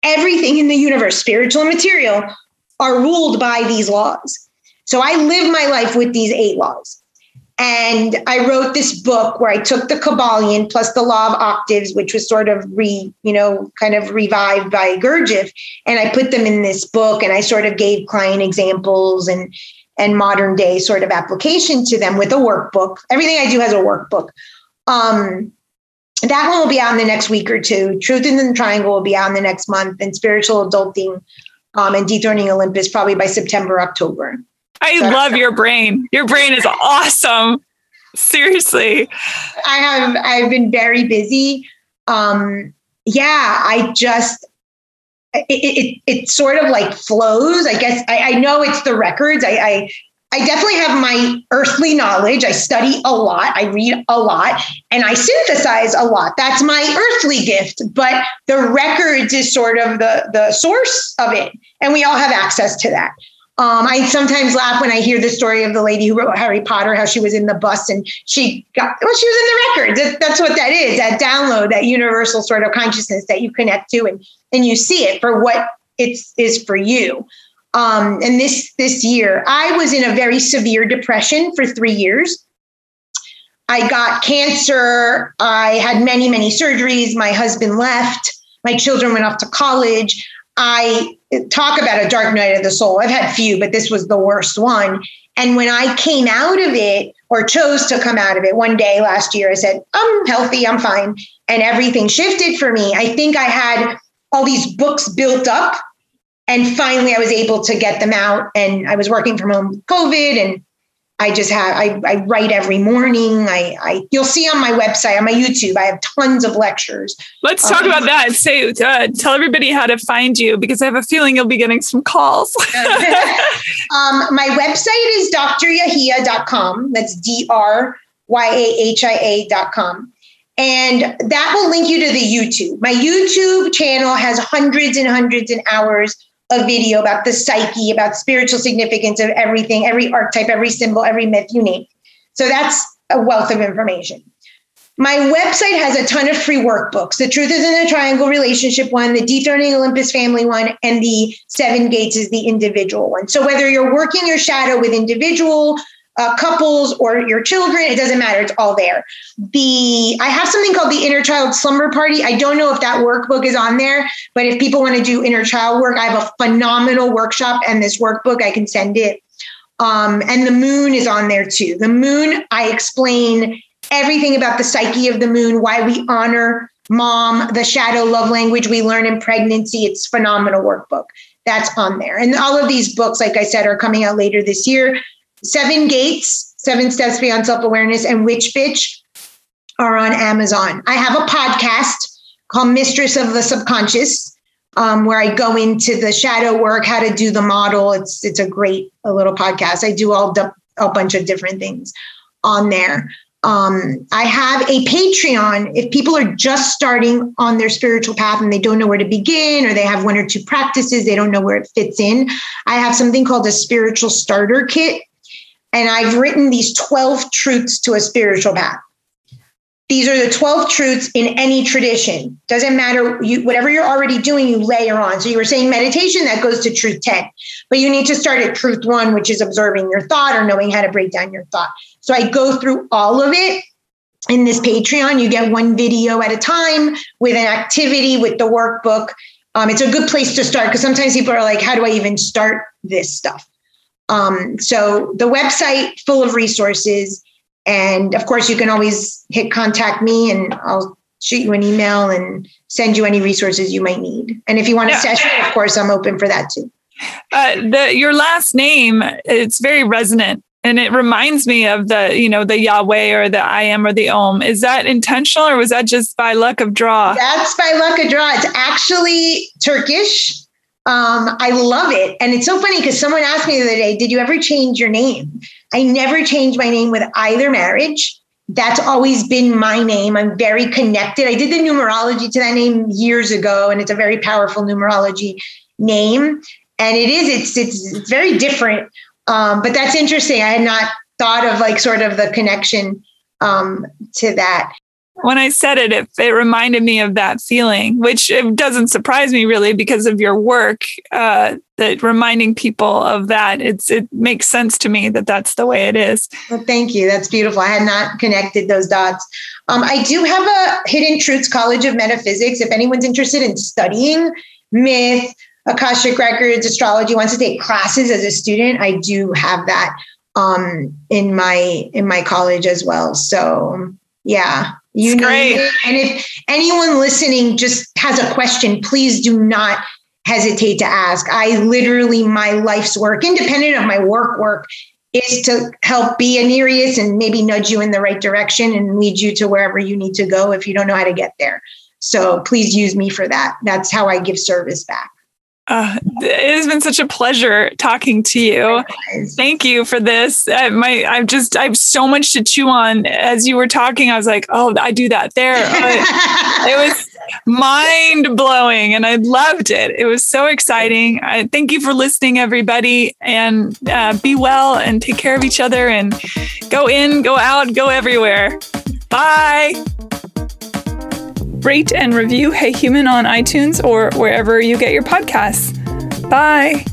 Speaker 2: everything in the universe, spiritual and material, are ruled by these laws. So I live my life with these 8 laws. And I wrote this book where I took the Kabbalion plus the law of octaves, which was sort of kind of revived by Gurdjieff. And I put them in this book and I sort of gave client examples and modern day sort of application to them with a workbook. Everything I do has a workbook. That one will be out in the next week or two. Truth in the Triangle will be out in the next month, and Spiritual Adulting and Dethroning Olympus probably by September, October.
Speaker 1: I love your brain. Your brain is awesome. Seriously.
Speaker 2: I've been very busy. It sort of like flows. I guess I know it's the records. I definitely have my earthly knowledge. I study a lot. I read a lot and I synthesize a lot. That's my earthly gift, but the records is sort of the source of it. And we all have access to that. I sometimes laugh when I hear the story of the lady who wrote Harry Potter, how she was in the bus and she was in the records. That's what that is, that download, that universal sort of consciousness that you connect to and you see it for what it is for you. And this year, I was in a very severe depression for 3 years. I got cancer. I had many, many surgeries. My husband left. My children went off to college. I talk about a dark night of the soul. I've had few, but this was the worst one. And when I came out of it, or chose to come out of it one day last year, I said, I'm healthy, I'm fine. And everything shifted for me. I think I had all these books built up and finally I was able to get them out. And I was working from home with COVID, and I write every morning. You'll see on my website, on my YouTube, I have tons of lectures.
Speaker 1: Let's talk about that. Tell everybody how to find you, because I have a feeling you'll be getting some calls.
Speaker 2: My website is dryahia.com. That's DRYAHIA.com. And that will link you to the YouTube. My YouTube channel has hundreds and hundreds of hours of video about the psyche, about spiritual significance of everything, every archetype, every symbol, every myth, you name. So that's a wealth of information. My website has a ton of free workbooks. The Truth is in the Triangle relationship one, the Dethroning Olympus family one, and the 7 Gates is the individual one. So whether you're working your shadow with individual couples or your children, it doesn't matter. It's all there. I have something called the Inner Child Slumber Party. I don't know if that workbook is on there, but if people want to do inner child work, I have a phenomenal workshop and this workbook, I can send it. And the moon is on there too. The moon, I explain everything about the psyche of the moon, why we honor mom, the shadow love language we learn in pregnancy. It's a phenomenal workbook. That's on there. And all of these books, like I said, are coming out later this year. 7 Gates, 7 Steps Beyond Self-Awareness, and Witch Bitch are on Amazon. I have a podcast called Mistress of the Subconscious, where I go into the shadow work, how to do the model. It's a great little podcast. I do a bunch of different things on there. I have a Patreon. If people are just starting on their spiritual path and they don't know where to begin, or they have 1 or 2 practices, they don't know where it fits in, I have something called a spiritual starter kit. And I've written these 12 truths to a spiritual path. these are the 12 truths in any tradition. Doesn't matter, whatever you're already doing, you layer on. So you were saying meditation, that goes to truth 10. But you need to start at truth 1, which is observing your thought or knowing how to break down your thought. So I go through all of it in this Patreon. You get one video at a time with an activity with the workbook. It's a good place to start because sometimes people are like, how do I even start this stuff? So the website full of resources. And of course, you can always hit contact me and I'll shoot you an email and send you any resources you might need. And if you want a session, of course, I'm open for that too.
Speaker 1: Your last name, it's very resonant. And it reminds me of the Yahweh or the I am or the Om. Is that intentional or was that just by luck of draw?
Speaker 2: That's by luck of draw. It's actually Turkish. I love it. And it's so funny because someone asked me the other day, did you ever change your name? I never changed my name with either marriage. That's always been my name. I'm very connected. I did the numerology to that name years ago, and it's a very powerful numerology name. And it's very different. But that's interesting. I had not thought of like sort of the connection to that.
Speaker 1: When I said it, it reminded me of that feeling, which it doesn't surprise me really because of your work, that reminding people of that. It makes sense to me that that's the way it is.
Speaker 2: Well, thank you. That's beautiful. I had not connected those dots. I do have a Hidden Truths College of Metaphysics. If anyone's interested in studying myth, Akashic records, astrology, wants to take classes as a student, I do have that in my college as well. So yeah. You know, and if anyone listening just has a question, please do not hesitate to ask. I literally, my life's work, independent of my work, is to help be a Nereus and maybe nudge you in the right direction and lead you to wherever you need to go if you don't know how to get there. So please use me for that. That's how I give service back.
Speaker 1: It has been such a pleasure talking to you.
Speaker 2: Likewise.
Speaker 1: Thank you for this. I have so much to chew on. As you were talking, I was like, oh, I do that there. It was mind blowing and I loved it. It was so exciting. Thank you for listening, everybody, and be well and take care of each other and go in, go out, go everywhere. Bye. Rate and review Hey Human on iTunes or wherever you get your podcasts. Bye.